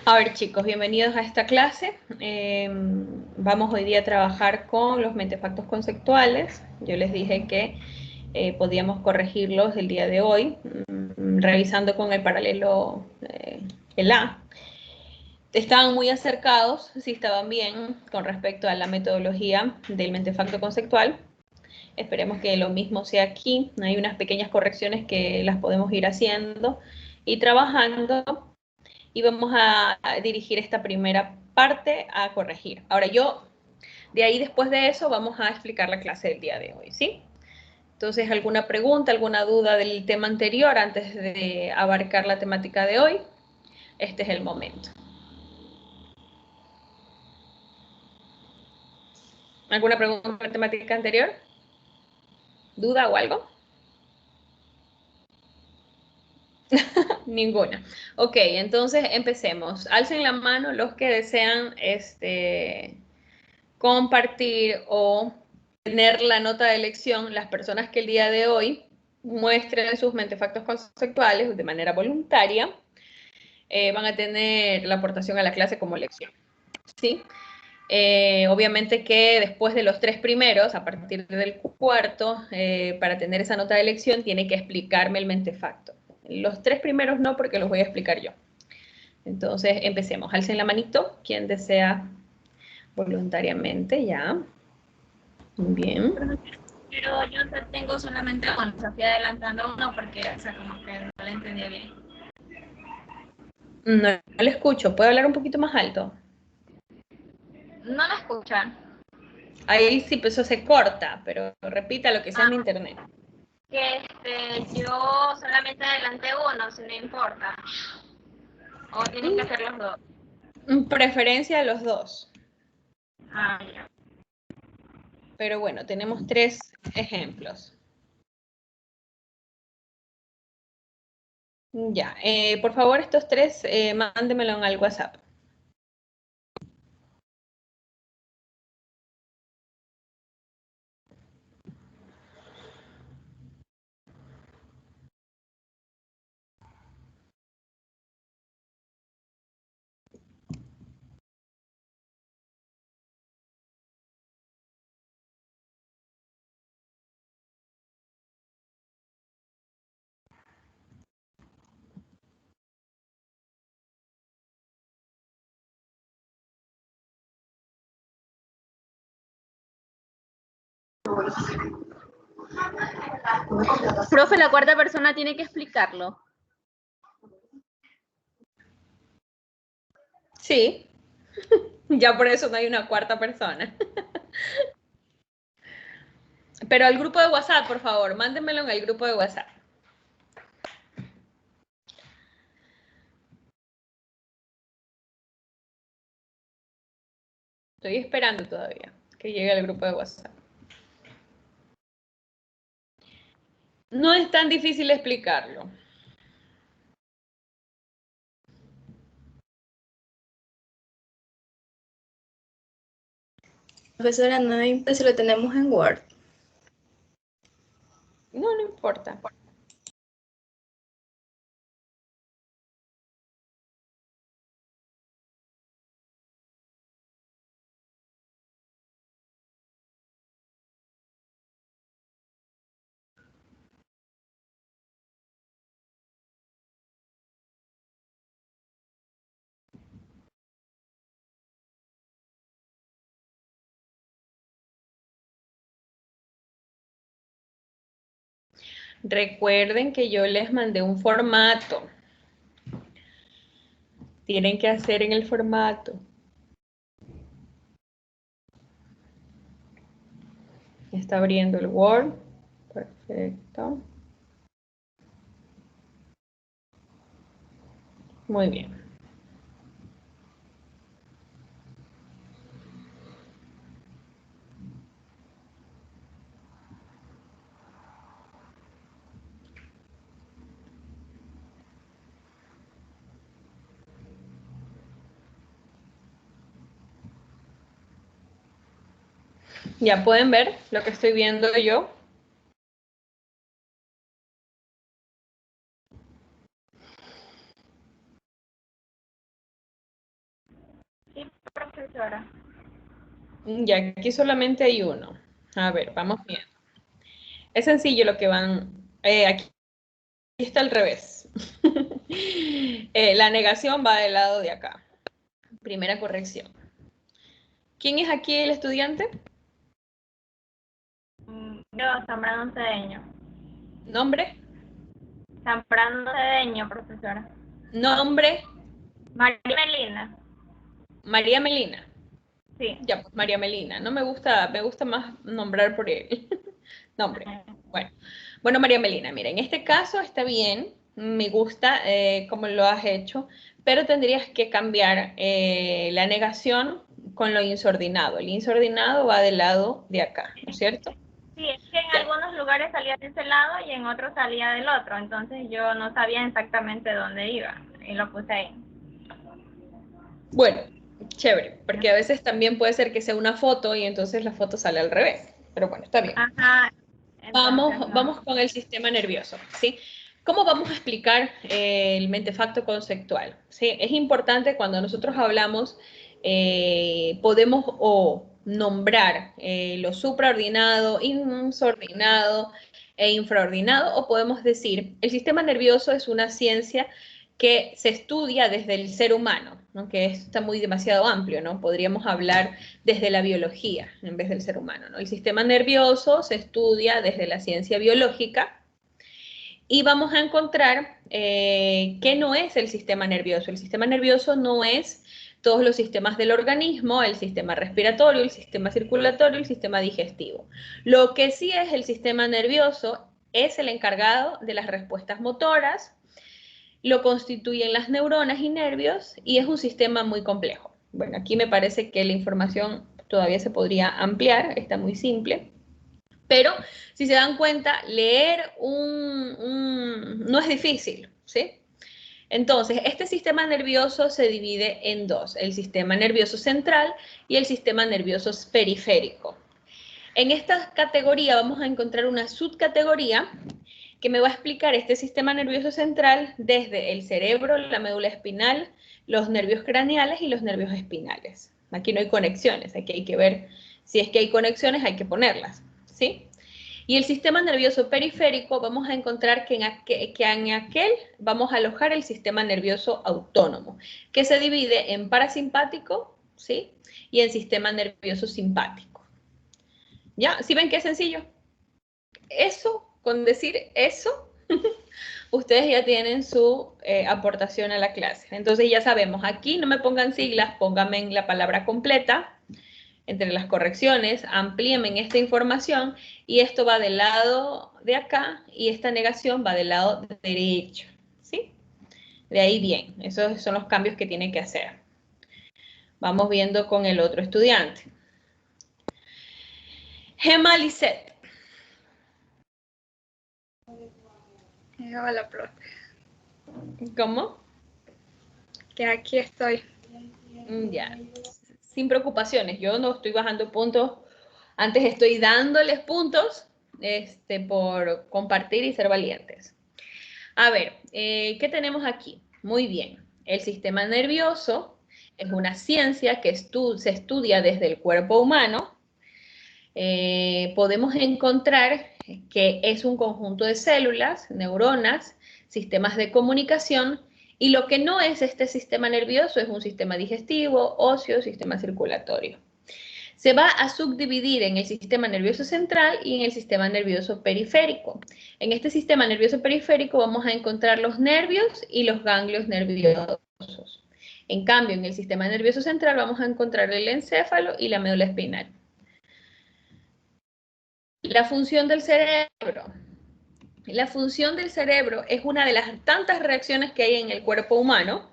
A ver, chicos, bienvenidos a esta clase. Vamos hoy día a trabajar con los mentefactos conceptuales. Yo les dije que podíamos corregirlos el día de hoy, revisando con el paralelo el A. Estaban muy acercados, sí estaban bien con respecto a la metodología del mentefacto conceptual. Esperemos que lo mismo sea aquí. Hay unas pequeñas correcciones que las podemos ir haciendo y trabajando. Y vamos a dirigir esta primera parte a corregir. Ahora de ahí después de eso, vamos a explicar la clase del día de hoy, ¿sí? Entonces, ¿alguna pregunta, alguna duda del tema anterior antes de abarcar la temática de hoy? Este es el momento. ¿Alguna pregunta por la temática anterior? ¿Duda o algo? Ninguna. Ok, entonces empecemos. Alcen la mano los que desean compartir o tener la nota de elección las personas que el día de hoy muestren sus mentefactos conceptuales de manera voluntaria, van a tener la aportación a la clase como lección. ¿Sí? Obviamente que después de los tres primeros, a partir del cuarto, para tener esa nota de elección, tiene que explicarme el mentefacto. Los tres primeros no, porque los voy a explicar yo. Entonces, empecemos. Alcen la manito, quien desea voluntariamente, ya. Muy bien. Pero yo tengo solamente, bueno, Sofía adelantando uno porque, o sea, como que no la entendía bien. No, no le escucho. ¿Puede hablar un poquito más alto? No la escuchan. Ahí sí, pues eso se corta, pero repita lo que sea en mi internet. Que yo solamente adelanté uno, si no importa. O tienen que hacer los dos. Preferencia de los dos. Ah, ya. Pero bueno, tenemos tres ejemplos. Ya, por favor, estos tres, mándemelo al WhatsApp. Profe, la cuarta persona tiene que explicarlo. Sí, ya por eso no hay una cuarta persona. Pero al grupo de WhatsApp, por favor, mándenmelo en el grupo de WhatsApp. Estoy esperando todavía que llegue al grupo de WhatsApp. No es tan difícil explicarlo. Profesora, no importa si lo tenemos en Word. No, no importa. Recuerden que yo les mandé un formato. Tienen que hacer en el formato. Está abriendo el Word. Perfecto. Muy bien. Ya pueden ver lo que estoy viendo yo. profesora. Ya, aquí solamente hay uno. A ver, vamos bien. Es sencillo lo que van. Aquí está al revés. La negación va del lado de acá. Primera corrección. ¿Quién es aquí el estudiante? Yo, Zambrano Cedeño. Nombre. Zambrano Cedeño, profesora. Nombre. María Melina. María Melina. Sí. Ya, pues María Melina. No me gusta, me gusta más nombrar por él. Nombre. Bueno. Bueno, María Melina, mira, en este caso está bien, me gusta cómo lo has hecho, pero tendrías que cambiar la negación con lo insordinado. El insordinado va del lado de acá, ¿no es cierto? Sí, es que en Ya. algunos lugares salía de ese lado y en otros salía del otro, entonces yo no sabía exactamente dónde iba y lo puse ahí. Bueno, chévere, porque a veces también puede ser que sea una foto y entonces la foto sale al revés, pero bueno, está bien. Ajá, entonces no. Vamos con el sistema nervioso, ¿sí? ¿Cómo vamos a explicar el mentefacto conceptual? ¿Sí? Es importante cuando nosotros hablamos, podemos o nombrar lo supraordinado, insordinado e infraordinado, o podemos decir, el sistema nervioso es una ciencia que se estudia desde el ser humano, ¿no? Que está muy demasiado amplio, ¿no? Podríamos hablar desde la biología en vez del ser humano, ¿no? El sistema nervioso se estudia desde la ciencia biológica y vamos a encontrar qué no es el sistema nervioso. El sistema nervioso no es todos los sistemas del organismo, el sistema respiratorio, el sistema circulatorio, el sistema digestivo. Lo que sí es el sistema nervioso es el encargado de las respuestas motoras, lo constituyen las neuronas y nervios y es un sistema muy complejo. Bueno, aquí me parece que la información todavía se podría ampliar, está muy simple, pero si se dan cuenta, leer no es difícil, ¿sí? Entonces, este sistema nervioso se divide en dos, el sistema nervioso central y el sistema nervioso periférico. En esta categoría vamos a encontrar una subcategoría que me va a explicar este sistema nervioso central desde el cerebro, la médula espinal, los nervios craneales y los nervios espinales. Aquí no hay conexiones, aquí hay que ver si es que hay conexiones, hay que ponerlas, ¿sí? Y el sistema nervioso periférico vamos a encontrar que en aquel vamos a alojar el sistema nervioso autónomo, que se divide en parasimpático, ¿sí? Y en sistema nervioso simpático. ¿Ya? ¿Sí ven qué sencillo? Eso, con decir eso, ustedes ya tienen su aportación a la clase. Entonces ya sabemos, aquí no me pongan siglas, pónganme en la palabra completa, entre las correcciones, amplíenme esta información y esto va del lado de acá y esta negación va del lado derecho, ¿sí? De ahí bien, esos son los cambios que tienen que hacer. Vamos viendo con el otro estudiante. Gemma Lisset. Hola, profe. ¿Cómo? Que aquí estoy. Ya, sin preocupaciones, yo no estoy bajando puntos, antes estoy dándoles puntos por compartir y ser valientes. A ver, ¿qué tenemos aquí? Muy bien, el sistema nervioso es una ciencia que se estudia desde el cuerpo humano. Podemos encontrar que es un conjunto de células, neuronas, sistemas de comunicación, y lo que no es este sistema nervioso es un sistema digestivo, óseo, sistema circulatorio. Se va a subdividir en el sistema nervioso central y en el sistema nervioso periférico. En este sistema nervioso periférico vamos a encontrar los nervios y los ganglios nerviosos. En cambio, en el sistema nervioso central vamos a encontrar el encéfalo y la médula espinal. La función del cerebro. La función del cerebro es una de las tantas reacciones que hay en el cuerpo humano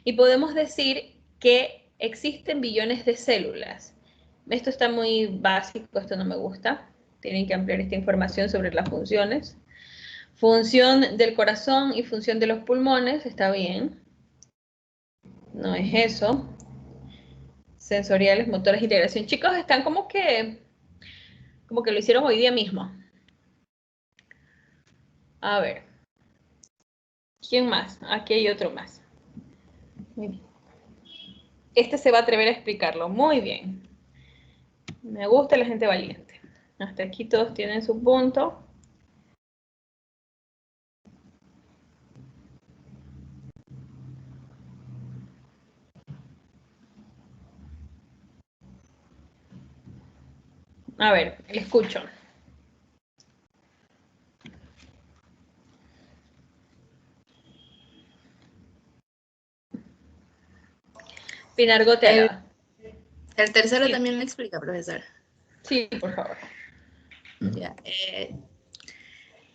y podemos decir que existen billones de células. Esto está muy básico, esto no me gusta. Tienen que ampliar esta información sobre las funciones. Función del corazón y función de los pulmones, está bien. No es eso. Sensoriales, motores, integración. Chicos, están como que lo hicieron hoy día mismo. A ver. ¿Quién más? Aquí hay otro más. Muy bien. Este se va a atrever a explicarlo. Muy bien. Me gusta la gente valiente. Hasta aquí todos tienen su punto. A ver, le escucho. Pinar El, Gotelaba. el tercero Sí, también lo explica, profesor. sí, por favor. Ya,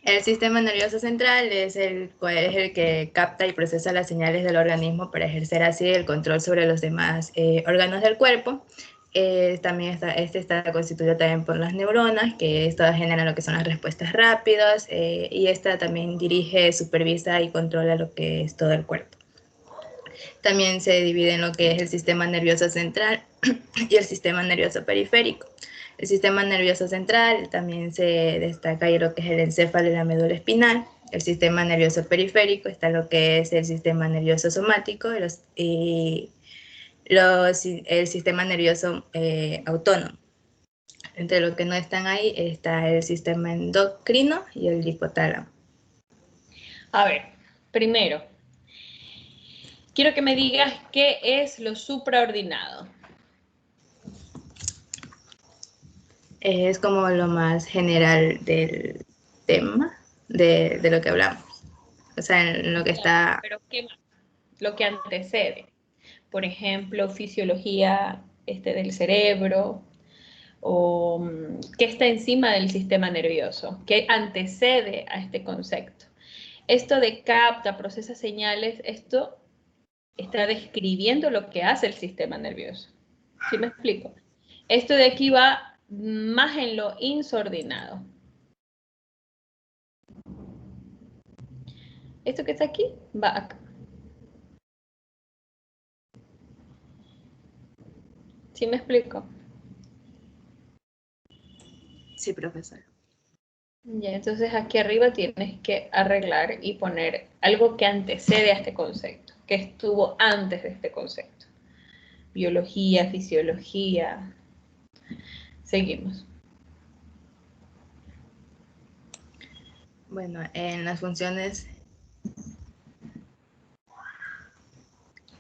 el sistema nervioso central es el que capta y procesa las señales del organismo para ejercer así el control sobre los demás órganos del cuerpo. También está constituido también por las neuronas, que estas generan lo que son las respuestas rápidas, y esta también dirige, supervisa y controla lo que es todo el cuerpo. También se divide en lo que es el sistema nervioso central y el sistema nervioso periférico. El sistema nervioso central también se destaca ahí lo que es el encéfalo y la médula espinal. El sistema nervioso periférico está lo que es el sistema nervioso somático y el sistema nervioso autónomo. Entre los que no están ahí está el sistema endocrino y el hipotálamo. A ver, primero, quiero que me digas qué es lo supraordinado. Es como lo más general del tema de lo que hablamos. O sea, en lo que está... Pero ¿qué más? Lo que antecede. Por ejemplo, fisiología del cerebro, o qué está encima del sistema nervioso, qué antecede a este concepto. Esto de capta, procesa señales, esto está describiendo lo que hace el sistema nervioso. ¿Sí me explico? Esto de aquí va más en lo insordinado. Esto que está aquí va acá. ¿Sí me explico? Sí, profesor. Ya, entonces aquí arriba tienes que arreglar y poner algo que antecede a este concepto, que estuvo antes de este concepto. Biología, fisiología. Seguimos. Bueno, en las funciones...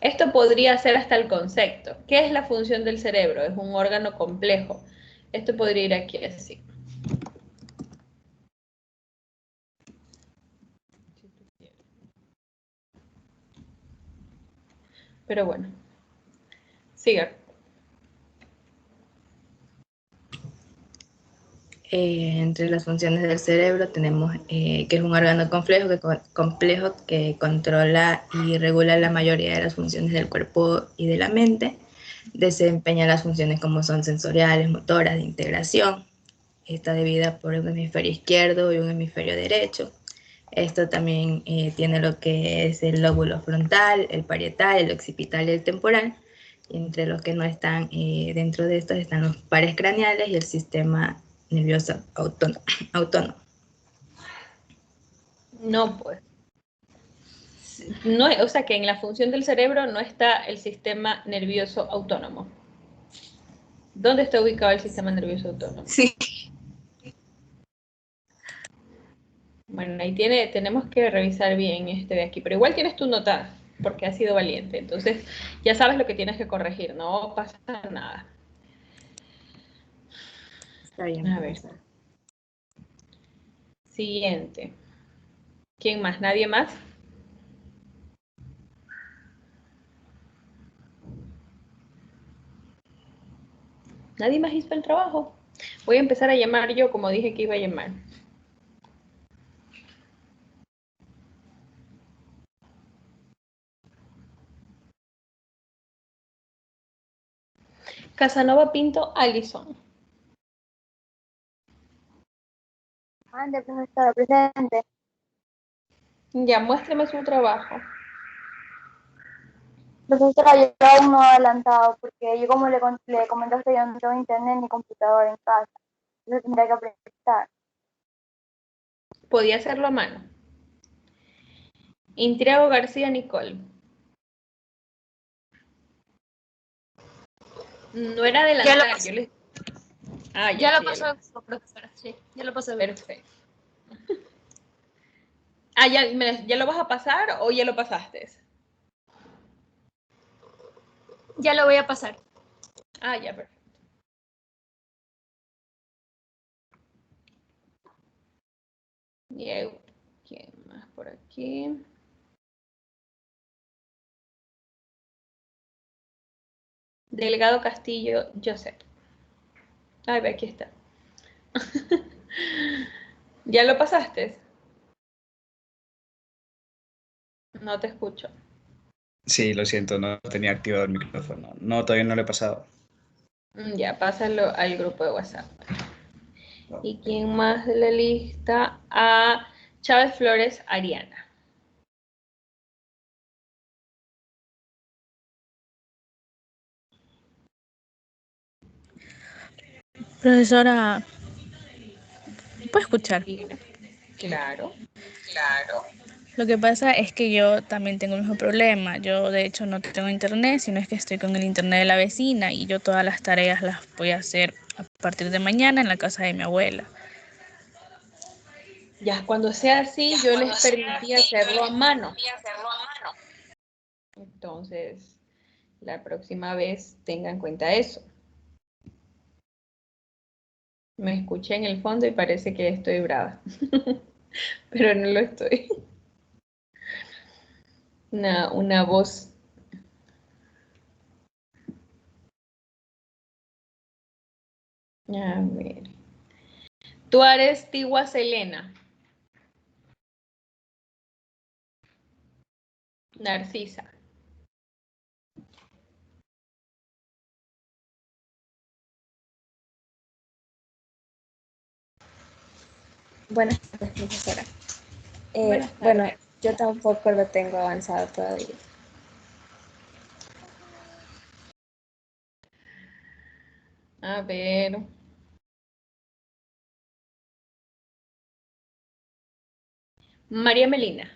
Esto podría ser hasta el concepto. ¿Qué es la función del cerebro? Es un órgano complejo. Esto podría ir aquí así. Pero bueno, siga. Entre las funciones del cerebro tenemos que es un órgano complejo que controla y regula la mayoría de las funciones del cuerpo y de la mente. Desempeña las funciones como son sensoriales, motoras, de integración. Está dividida por un hemisferio izquierdo y un hemisferio derecho. Esto también tiene lo que es el lóbulo frontal, el parietal, el occipital y el temporal. Y entre los que no están dentro de estos están los pares craneales y el sistema nervioso autónomo. No, pues. No, o sea que en la función del cerebro no está el sistema nervioso autónomo. ¿Dónde está ubicado el sistema nervioso autónomo? Sí. Bueno, ahí tenemos que revisar bien este de aquí, pero igual tienes tu nota porque has sido valiente, entonces ya sabes lo que tienes que corregir, no pasa nada. Está bien, A ver, profesor. siguiente. ¿Quién más? ¿Nadie más? ¿Nadie más hizo el trabajo? Voy a empezar a llamar yo como dije que iba a llamar. Casanova Pinto Allison. Ande, profesora, presente. Ya, muéstrame su trabajo. Profesora, yo aún no he adelantado porque yo como le comentaste, yo no tengo internet ni computadora en casa. Entonces tendría que prestar. Podía hacerlo a mano. Intriago García Nicole. No era adelantar, yo les... Ah, Ya lo sí, pasó, profesora. Sí, ya lo pasó. Perfecto. Ah, ¿ya lo vas a pasar o ya lo pasaste? Ya lo voy a pasar. Ah, ya, perfecto. Y ¿quién más por aquí? Delegado Castillo, Joseph. Ay, ve, aquí está. ¿Ya lo pasaste? No te escucho. Sí, lo siento, no tenía activado el micrófono. No, todavía no lo he pasado. Ya, pásalo al grupo de WhatsApp. No. ¿Y quién más de la lista? A Chávez Flores Ariana. Profesora, ¿puedo escuchar? Claro. Lo que pasa es que yo también tengo el mismo problema. Yo, de hecho, no tengo internet, sino es que estoy con el internet de la vecina y yo todas las tareas las voy a hacer a partir de mañana en la casa de mi abuela. Ya, cuando sea así, yo les permití hacerlo a mano. Entonces, la próxima vez tengan en cuenta eso. Me escuché en el fondo y parece que estoy brava, pero no lo estoy. Una voz. A ver. Tuárez Tigua Selena. Narcisa. Buenas tardes, profesora. Buenas tardes. Bueno, yo tampoco lo tengo avanzado todavía. A ver. María Melina,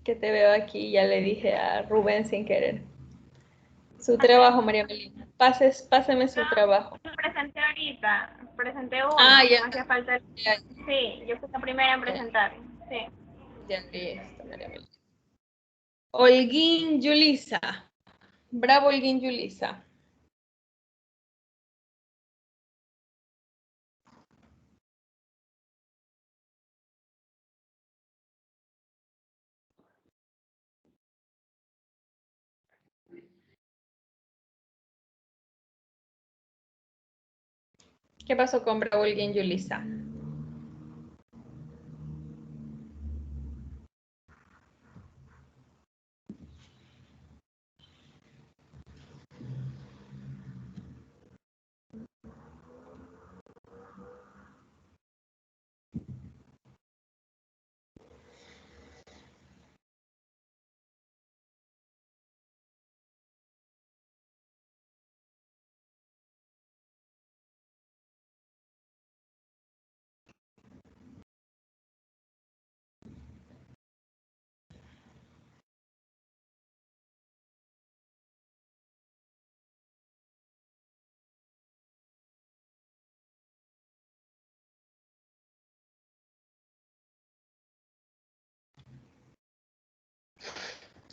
que te veo aquí, ya le dije a Rubén sin querer. Su trabajo, María Melina. Páseme su trabajo. Presenté ahorita, presenté uno, Ah, ya. no hacía falta. Ya, Sí, yo fui la primera en ya, presentar. Sí. ya listo, María Melina. Holguín Yulisa. Bravo, Holguín Yulisa. ¿Qué pasó con Bravo, Holguín Yulisa?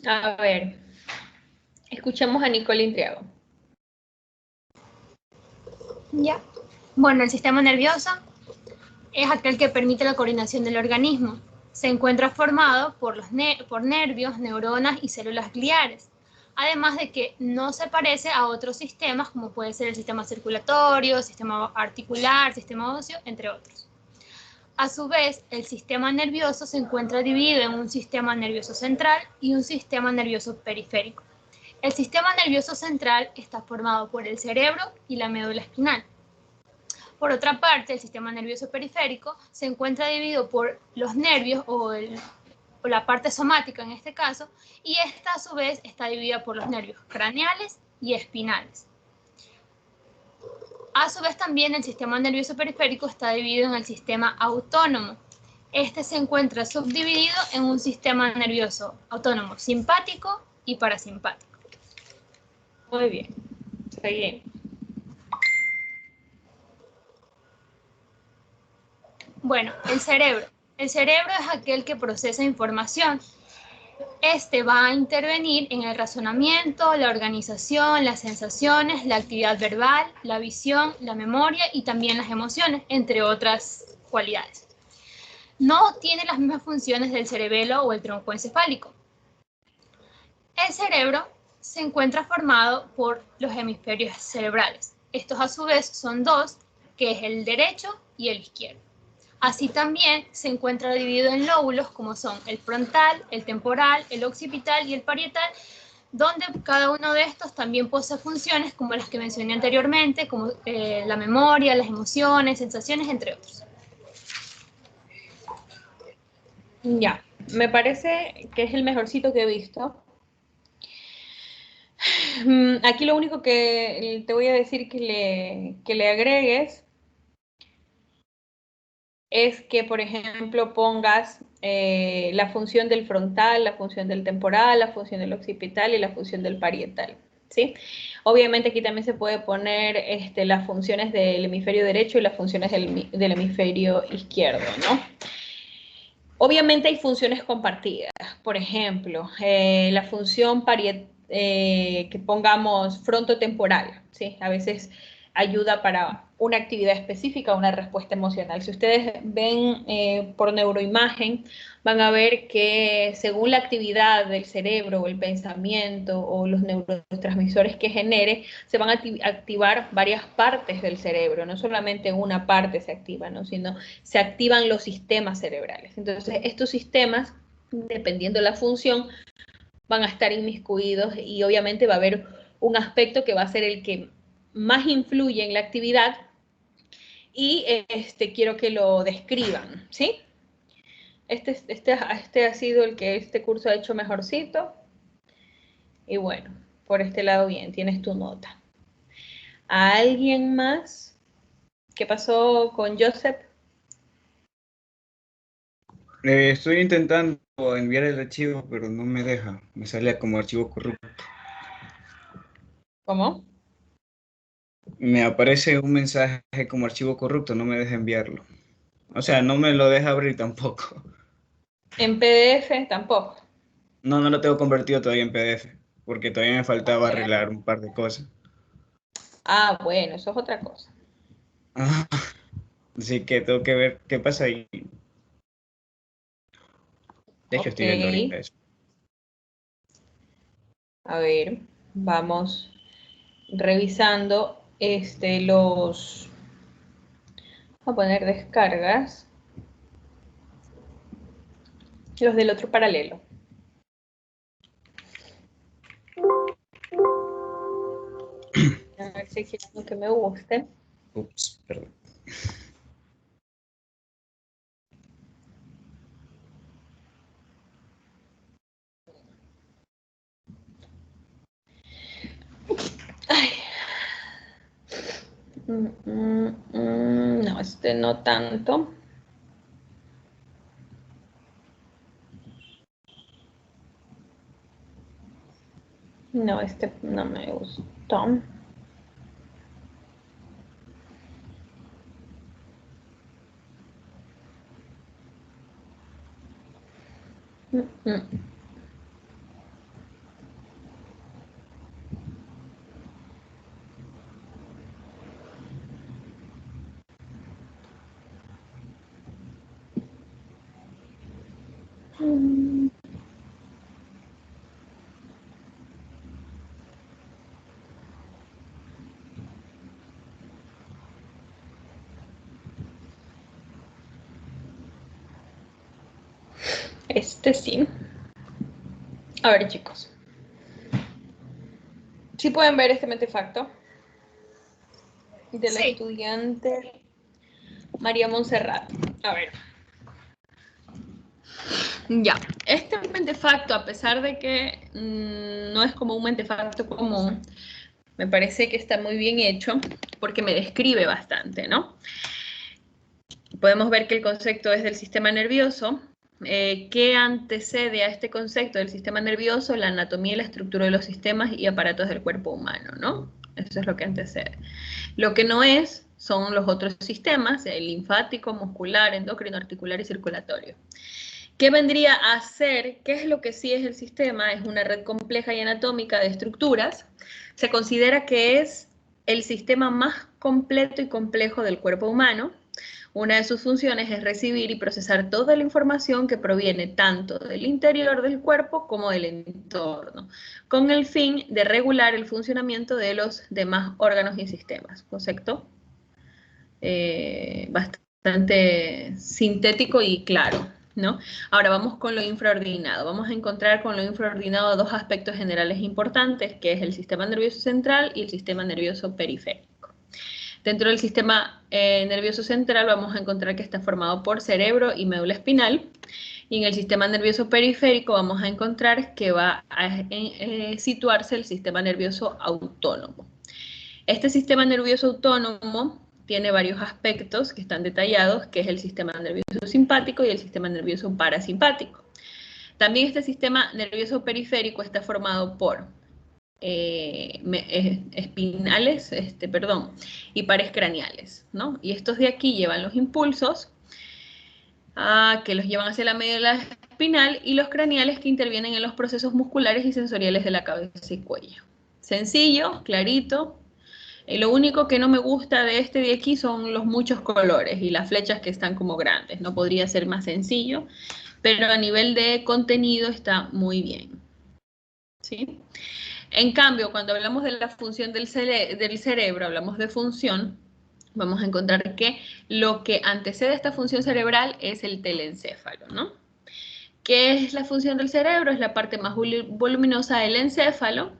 A ver, escuchemos a Nicole Intriago. Ya. Bueno, el sistema nervioso es aquel que permite la coordinación del organismo. Se encuentra formado por nervios, neuronas y células gliales. Además de que no se parece a otros sistemas como puede ser el sistema circulatorio, sistema articular, sistema óseo, entre otros. A su vez, el sistema nervioso se encuentra dividido en un sistema nervioso central y un sistema nervioso periférico. El sistema nervioso central está formado por el cerebro y la médula espinal. Por otra parte, el sistema nervioso periférico se encuentra dividido por los nervios o la parte somática en este caso, y esta a su vez está dividida por los nervios craneales y espinales. A su vez también el sistema nervioso periférico está dividido en el sistema autónomo. Este se encuentra subdividido en un sistema nervioso autónomo simpático y parasimpático. Muy bien. Seguimos. Bueno, el cerebro. El cerebro es aquel que procesa información. Este va a intervenir en el razonamiento, la organización, las sensaciones, la actividad verbal, la visión, la memoria y también las emociones, entre otras cualidades. No tiene las mismas funciones del cerebelo o el tronco encefálico. El cerebro se encuentra formado por los hemisferios cerebrales. Estos a su vez son dos, que es el derecho y el izquierdo. Así también se encuentra dividido en lóbulos como son el frontal, el temporal, el occipital y el parietal, donde cada uno de estos también posee funciones como las que mencioné anteriormente, como la memoria, las emociones, sensaciones, entre otros. Ya, me parece que es el mejorcito que he visto. Aquí lo único que te voy a decir que le agregues es que, por ejemplo, pongas la función del frontal, la función del temporal, la función del occipital y la función del parietal, ¿sí? Obviamente aquí también se puede poner las funciones del hemisferio derecho y las funciones del hemisferio izquierdo, ¿no? Obviamente hay funciones compartidas, por ejemplo, la función que pongamos frontotemporal, ¿sí? A veces ayuda para una actividad específica, una respuesta emocional. Si ustedes ven por neuroimagen, van a ver que según la actividad del cerebro o el pensamiento o los neurotransmisores que genere, se van a activar varias partes del cerebro, no solamente una parte se activa, ¿no? Sino se activan los sistemas cerebrales. Entonces, estos sistemas, dependiendo de la función, van a estar inmiscuidos y obviamente va a haber un aspecto que va a ser el que más influye en la actividad y quiero que lo describan, ¿sí? Este ha sido el que este curso ha hecho mejorcito. Y bueno, por este lado bien, tienes tu nota. ¿A alguien más? ¿Qué pasó con Joseph? Estoy intentando enviar el archivo, pero no me deja. Me sale como archivo corrupto. ¿Cómo? Me aparece un mensaje como archivo corrupto, no me deja enviarlo. O sea, no me lo deja abrir tampoco. En PDF tampoco. No, no lo tengo convertido todavía en PDF, porque todavía me faltaba arreglar un par de cosas. Ah, bueno, eso es otra cosa. Así que tengo que ver qué pasa ahí. De hecho, estoy viendo ahorita Ok. eso. A ver, vamos revisando los... Voy a poner descargas. Los del otro paralelo. A ver si hay uno que me guste. Ups, perdón. Ay. No, no tanto. No, no me gustó. Sí. A ver, chicos. ¿Sí pueden ver este mentefacto? De la Sí. estudiante María Montserrat. A ver. Ya, este mentefacto, a pesar de que no es como un mentefacto común, me parece que está muy bien hecho porque me describe bastante, ¿no? Podemos ver que el concepto es del sistema nervioso. ¿Qué antecede a este concepto del sistema nervioso? La anatomía y la estructura de los sistemas y aparatos del cuerpo humano, ¿no? Eso es lo que antecede. Lo que no es son los otros sistemas, el linfático, muscular, endocrino, articular y circulatorio. ¿Qué vendría a ser? ¿Qué es lo que sí es el sistema? Es una red compleja y anatómica de estructuras. Se considera que es el sistema más completo y complejo del cuerpo humano. Una de sus funciones es recibir y procesar toda la información que proviene tanto del interior del cuerpo como del entorno, con el fin de regular el funcionamiento de los demás órganos y sistemas. Concepto bastante sintético y claro, ¿no? Ahora vamos con lo infraordinado. Vamos a encontrar con lo infraordinado dos aspectos generales importantes, que es el sistema nervioso central y el sistema nervioso periférico. Dentro del sistema nervioso central vamos a encontrar que está formado por cerebro y médula espinal, y en el sistema nervioso periférico vamos a encontrar que va a situarse el sistema nervioso autónomo. Este sistema nervioso autónomo tiene varios aspectos que están detallados, que es el sistema nervioso simpático y el sistema nervioso parasimpático. También este sistema nervioso periférico está formado por espinales, y pares craneales, ¿no? Y estos de aquí llevan los impulsos que los llevan hacia la médula espinal y los craneales que intervienen en los procesos musculares y sensoriales de la cabeza y cuello. Sencillo, clarito. Lo único que no me gusta de este de aquí son los muchos colores y las flechas que están como grandes. No podría ser más sencillo, pero a nivel de contenido está muy bien. ¿Sí? En cambio, cuando hablamos de la función del cerebro, hablamos de función, vamos a encontrar que lo que antecede a esta función cerebral es el telencéfalo, ¿no? ¿Qué es la función del cerebro? Es la parte más voluminosa del encéfalo.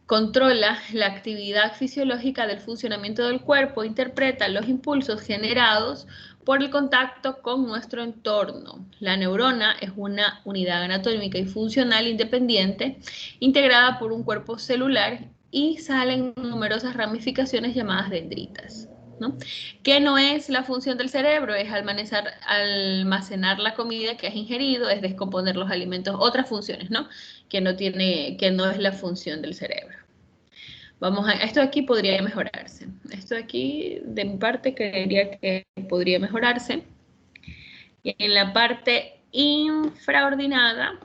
Controla la actividad fisiológica del funcionamiento del cuerpo, interpreta los impulsos generados por el contacto con nuestro entorno. La neurona es una unidad anatómica y funcional independiente, integrada por un cuerpo celular y salen numerosas ramificaciones llamadas dendritas, ¿no? ¿Qué no es la función del cerebro? Es almacenar la comida que has ingerido, es descomponer los alimentos, otras funciones, ¿no? Que no es la función del cerebro. Esto de aquí podría mejorarse. Esto de aquí, de mi parte, creería que podría mejorarse. Y en la parte infraordinada,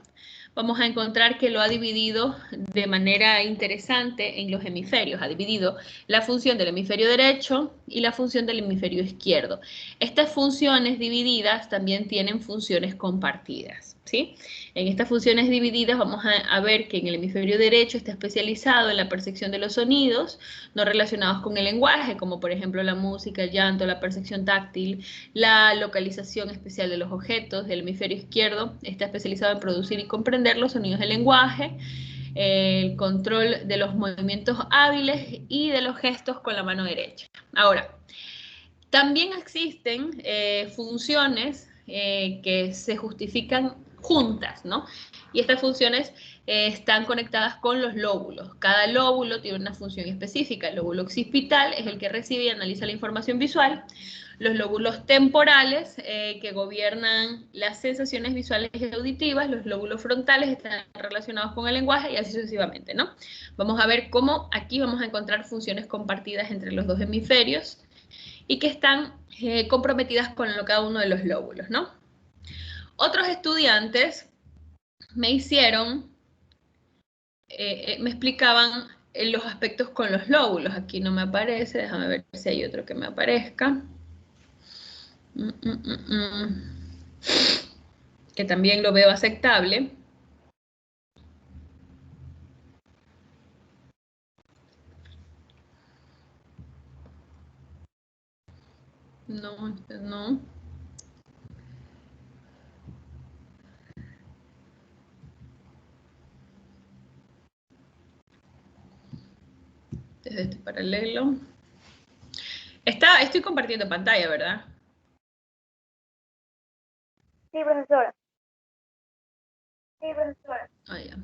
vamos a encontrar que lo ha dividido de manera interesante en los hemisferios. Ha dividido la función del hemisferio derecho y la función del hemisferio izquierdo. Estas funciones divididas también tienen funciones compartidas, ¿sí? En estas funciones divididas vamos a ver que en el hemisferio derecho está especializado en la percepción de los sonidos no relacionados con el lenguaje, como por ejemplo la música, el llanto, la percepción táctil, la localización especial de los objetos. El hemisferio izquierdo está especializado en producir y comprender los sonidos del lenguaje, el control de los movimientos hábiles y de los gestos con la mano derecha. Ahora, también existen funciones que se justifican juntas, ¿no? Y estas funciones están conectadas con los lóbulos. Cada lóbulo tiene una función específica. El lóbulo occipital es el que recibe y analiza la información visual. Los lóbulos temporales que gobiernan las sensaciones visuales y auditivas. Los lóbulos frontales están relacionados con el lenguaje y así sucesivamente, ¿no? Vamos a ver cómo aquí vamos a encontrar funciones compartidas entre los dos hemisferios y que están comprometidas con cada uno de los lóbulos, ¿no? Otros estudiantes me explicaban los aspectos con los lóbulos. Aquí no me aparece, déjame ver si hay otro que me aparezca. Que también lo veo aceptable. No, este no. Desde este paralelo. Estoy compartiendo pantalla, ¿verdad? Sí, profesora. Sí, profesora. Ah, ya.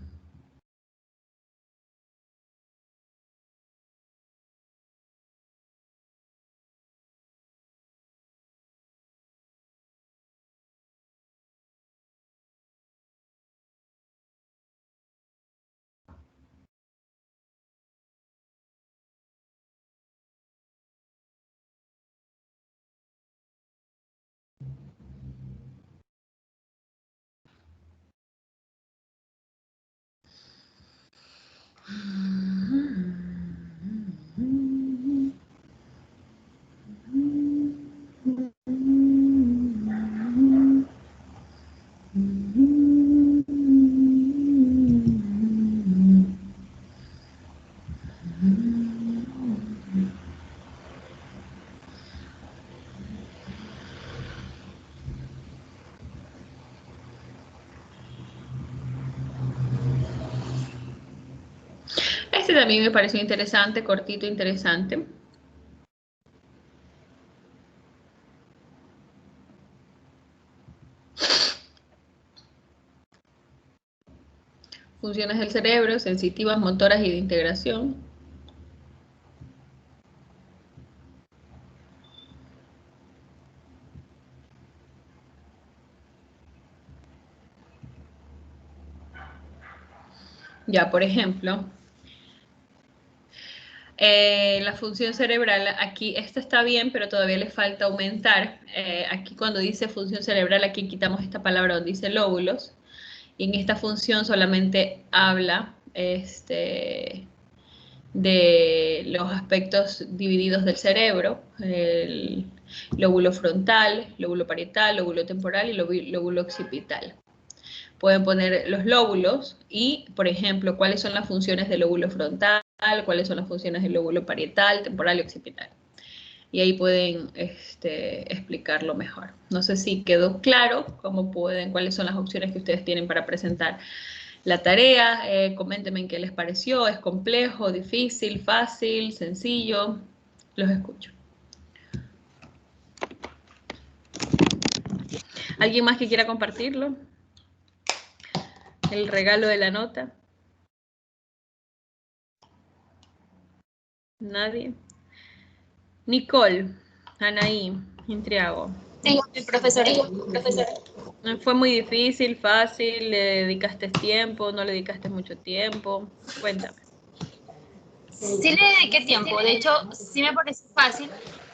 Este también me pareció interesante, cortito, interesante. Funciones del cerebro, sensitivas, motoras y de integración. Ya, por ejemplo, la función cerebral, aquí esta está bien, pero todavía le falta aumentar. Aquí cuando dice función cerebral, aquí quitamos esta palabra donde dice lóbulos. Y en esta función solamente habla de los aspectos divididos del cerebro, el lóbulo frontal, lóbulo parietal, lóbulo temporal y lóbulo occipital. Pueden poner los lóbulos y, por ejemplo, cuáles son las funciones del lóbulo frontal, cuáles son las funciones del lóbulo parietal, temporal y occipital. Y ahí pueden explicarlo mejor. No sé si quedó claro cuáles son las opciones que ustedes tienen para presentar la tarea. Coméntenme en qué les pareció. ¿Es complejo, difícil, fácil, sencillo? Los escucho. ¿Alguien más que quiera compartirlo? El regalo de la nota. ¿Nadie? Nicole, Anaí, Intriago. Sí, profesora. ¿Fue muy difícil, fácil? ¿Le dedicaste tiempo? ¿No le dedicaste mucho tiempo? Cuéntame. Sí le dediqué tiempo, de hecho sí me pareció fácil,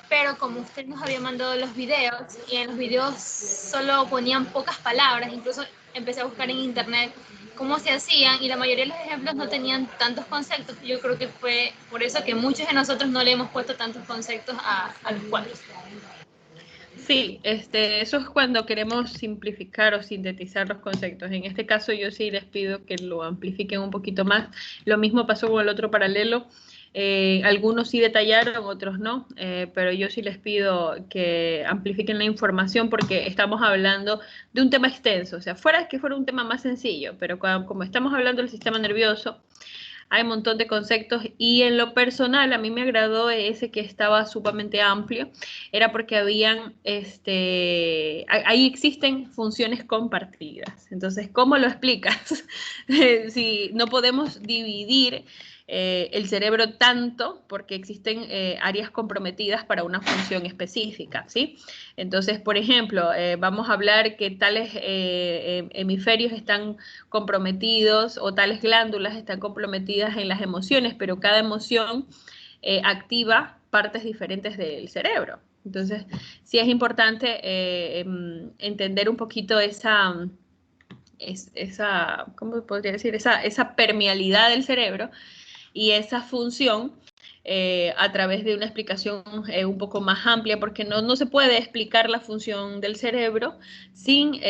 pero como usted nos había mandado los videos y en los videos solo ponían pocas palabras, incluso empecé a buscar en internet cómo se hacían y la mayoría de los ejemplos no tenían tantos conceptos. Yo creo que fue por eso que muchos de nosotros no le hemos puesto tantos conceptos a los cuadros. Sí, eso es cuando queremos simplificar o sintetizar los conceptos. En este caso yo sí les pido que lo amplifiquen un poquito más. Lo mismo pasó con el otro paralelo. Algunos sí detallaron, otros no, pero yo sí les pido que amplifiquen la información porque estamos hablando de un tema extenso. O sea, fuera que fuera un tema más sencillo, pero como estamos hablando del sistema nervioso, hay un montón de conceptos y en lo personal a mí me agradó ese que estaba sumamente amplio, era porque ahí existen funciones compartidas. Entonces, ¿cómo lo explicas? Si no podemos dividir el cerebro tanto porque existen áreas comprometidas para una función específica, ¿sí? Entonces, por ejemplo, vamos a hablar que tales hemisferios están comprometidos o tales glándulas están comprometidas en las emociones, pero cada emoción activa partes diferentes del cerebro. Entonces, sí es importante entender un poquito esa, ¿cómo podría decir? Esa permeabilidad del cerebro y esa función a través de una explicación un poco más amplia, porque no se puede explicar la función del cerebro sin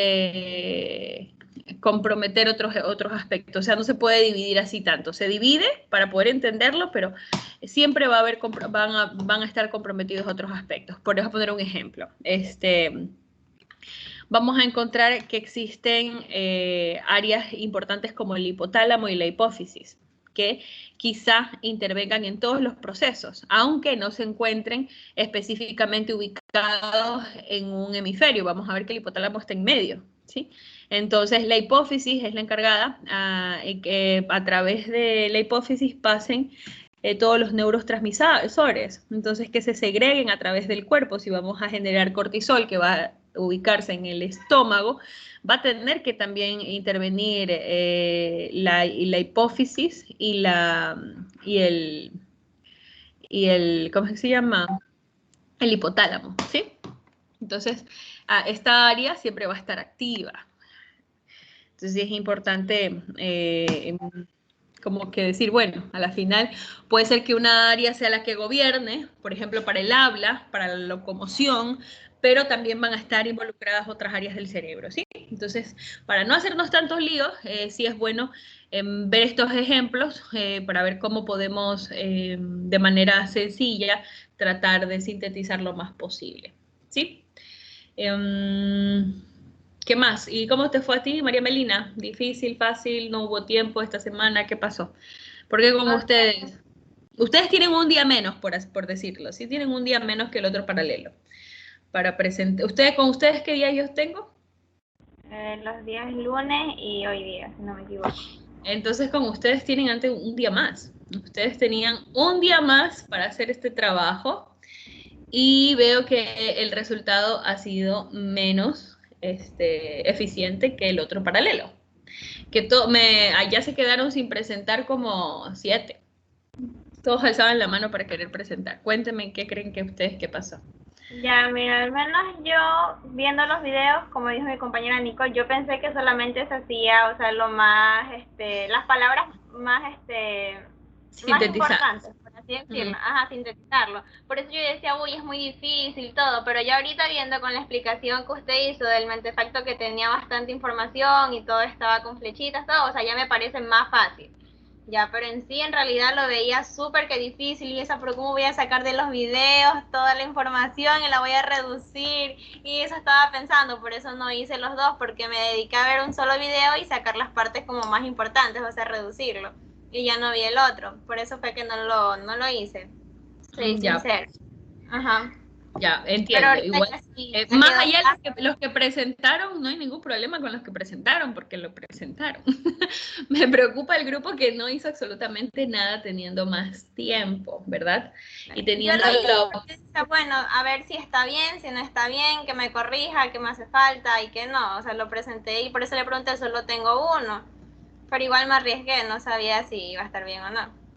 comprometer otros aspectos. O sea, no se puede dividir así tanto. Se divide para poder entenderlo, pero siempre va a haber, van a estar comprometidos otros aspectos. Por eso, poner un ejemplo. Vamos a encontrar que existen áreas importantes como el hipotálamo y la hipófisis, que quizás intervengan en todos los procesos, aunque no se encuentren específicamente ubicados en un hemisferio. Vamos a ver que el hipotálamo está en medio, ¿sí? Entonces, la hipófisis es la encargada que a través de la hipófisis pasen todos los neurotransmisores, entonces que se segreguen a través del cuerpo. Si vamos a generar cortisol, que va a ubicarse en el estómago, va a tener que también intervenir la hipófisis y el ¿cómo se llama? El hipotálamo, ¿sí? Entonces, esta área siempre va a estar activa. Entonces, es importante, como que decir, bueno, a la final puede ser que una área sea la que gobierne, por ejemplo, para el habla, para la locomoción, pero también van a estar involucradas otras áreas del cerebro, ¿sí? Entonces, para no hacernos tantos líos, sí es bueno ver estos ejemplos para ver cómo podemos, de manera sencilla, tratar de sintetizar lo más posible, ¿sí? ¿Qué más? ¿Y cómo te fue a ti, María Melina? ¿Difícil, fácil? ¿No hubo tiempo esta semana? ¿Qué pasó? Porque como ustedes tienen un día menos, por decirlo, ¿sí? Tienen un día menos que el otro paralelo para presentar. ¿Con ustedes qué día yo tengo? Los días lunes y hoy día, si no me equivoco. Entonces con ustedes tienen antes un día más. Ustedes tenían un día más para hacer este trabajo y veo que el resultado ha sido menos eficiente que el otro paralelo. Que allá se quedaron sin presentar como 7. Todos alzaban la mano para querer presentar. Cuéntenme qué creen que ustedes qué pasó. Ya, mira, al menos yo viendo los videos, como dijo mi compañera Nico, yo pensé que solamente se hacía, o sea, lo más, las palabras más, más importantes, por así decirlo, ajá, sintetizarlo. Por eso yo decía, uy, es muy difícil todo, pero ya ahorita viendo con la explicación que usted hizo del mentefacto que tenía bastante información y todo estaba con flechitas, todo, o sea, ya me parece más fácil. Ya, pero en sí, en realidad lo veía súper que difícil y esa, pero ¿cómo voy a sacar de los videos toda la información y la voy a reducir? Y eso estaba pensando, por eso no hice los dos, porque me dediqué a ver un solo video y sacar las partes como más importantes, o sea, reducirlo. Y ya no vi el otro, por eso fue que no lo hice. Soy sincera. Ajá. Ya, entiendo. Pero igual, sí, más allá de los que presentaron, no hay ningún problema con los que presentaron, porque lo presentaron. Me preocupa el grupo que no hizo absolutamente nada teniendo más tiempo, ¿verdad? Y teniendo bueno, a ver si está bien, si no está bien, que me corrija, que me hace falta y que no. O sea, lo presenté y por eso le pregunté, solo tengo uno. Pero igual me arriesgué, no sabía si iba a estar bien o no.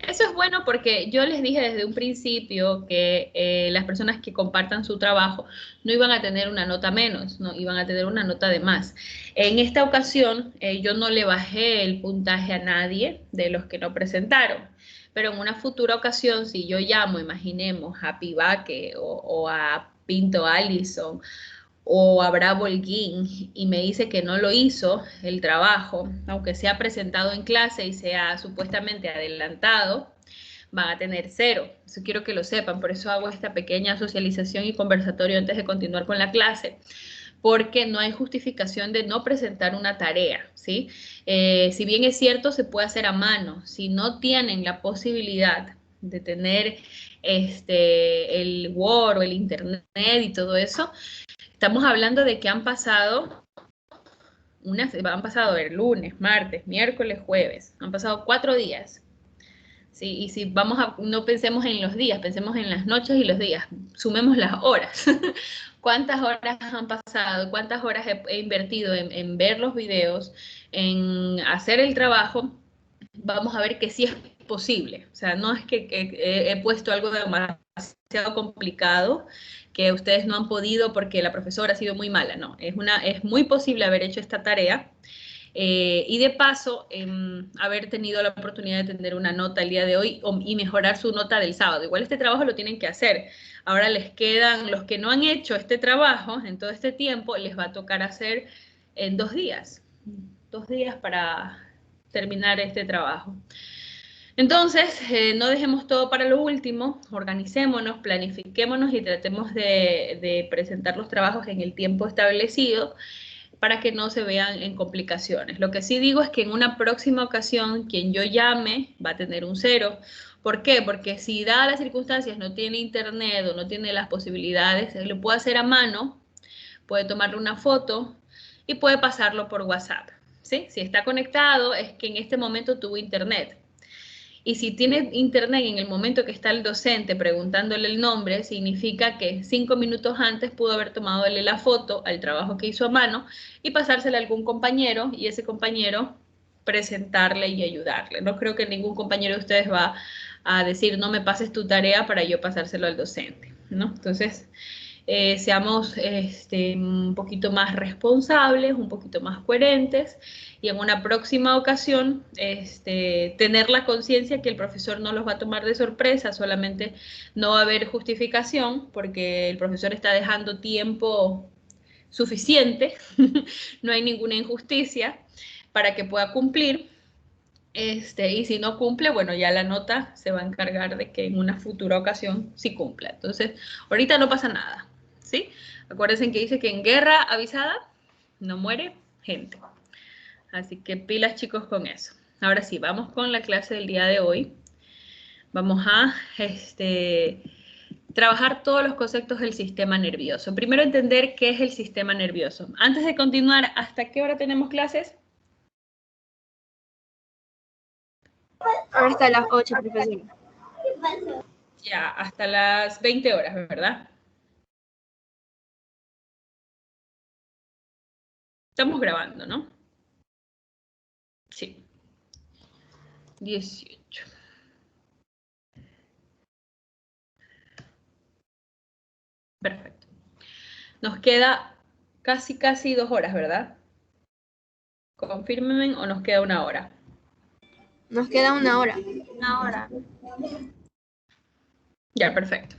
Eso es bueno porque yo les dije desde un principio que las personas que compartan su trabajo no iban a tener una nota menos, no iban a tener una nota de más. En esta ocasión yo no le bajé el puntaje a nadie de los que no presentaron, pero en una futura ocasión, si yo llamo, imaginemos, a Pivaque o a Pinto Allison o a Bravo Holguín y me dice que no lo hizo el trabajo, aunque sea presentado en clase y sea supuestamente adelantado, van a tener 0. Eso quiero que lo sepan, por eso hago esta pequeña socialización y conversatorio antes de continuar con la clase, porque no hay justificación de no presentar una tarea, ¿sí? Si bien es cierto, se puede hacer a mano. Si no tienen la posibilidad de tener el Word o el Internet y todo eso, estamos hablando de que han pasado el lunes, martes, miércoles, jueves. Han pasado 4 días. ¿Sí? Y si no pensemos en los días, pensemos en las noches y los días. Sumemos las horas. ¿Cuántas horas han pasado? ¿Cuántas horas he invertido en ver los videos, en hacer el trabajo? Vamos a ver que sí es posible. O sea, no es que he puesto algo demasiado complicado que ustedes no han podido porque la profesora ha sido muy mala. No, es muy posible haber hecho esta tarea y de paso haber tenido la oportunidad de tener una nota el día de hoy y mejorar su nota del sábado. Igual este trabajo lo tienen que hacer. Ahora les quedan, los que no han hecho este trabajo en todo este tiempo, les va a tocar hacer en 2 días. 2 días para terminar este trabajo. Entonces, no dejemos todo para lo último, organicémonos, planifiquémonos y tratemos de presentar los trabajos en el tiempo establecido para que no se vean en complicaciones. Lo que sí digo es que en una próxima ocasión, quien yo llame va a tener un 0. ¿Por qué? Porque si dadas las circunstancias no tiene internet o no tiene las posibilidades, lo puede hacer a mano, puede tomarle una foto y puede pasarlo por WhatsApp. ¿Sí? Si está conectado es que en este momento tuvo internet. Y si tiene internet en el momento que está el docente preguntándole el nombre, significa que 5 minutos antes pudo haber tomado la foto al trabajo que hizo a mano y pasársela a algún compañero y ese compañero presentarle y ayudarle. No creo que ningún compañero de ustedes va a decir no me pases tu tarea para yo pasárselo al docente, ¿no? Entonces, seamos un poquito más responsables, un poquito más coherentes y en una próxima ocasión tener la conciencia que el profesor no los va a tomar de sorpresa, solamente no va a haber justificación porque el profesor está dejando tiempo suficiente, no hay ninguna injusticia para que pueda cumplir. Y si no cumple, bueno, ya la nota se va a encargar de que en una futura ocasión sí cumpla. Entonces, ahorita no pasa nada, ¿sí? Acuérdense que dice que en guerra avisada no muere gente. Así que pilas, chicos, con eso. Ahora sí, vamos con la clase del día de hoy. Vamos a trabajar todos los conceptos del sistema nervioso. Primero entender qué es el sistema nervioso. Antes de continuar, ¿hasta qué hora tenemos clases? Hasta las 8, profesora. Ya, hasta las 20 horas, ¿verdad? Estamos grabando, ¿no? Sí. 18. Perfecto. Nos queda casi 2 horas, ¿verdad? Confírmenme o nos queda 1 hora. Nos queda 1 hora. 1 hora. Ya, perfecto.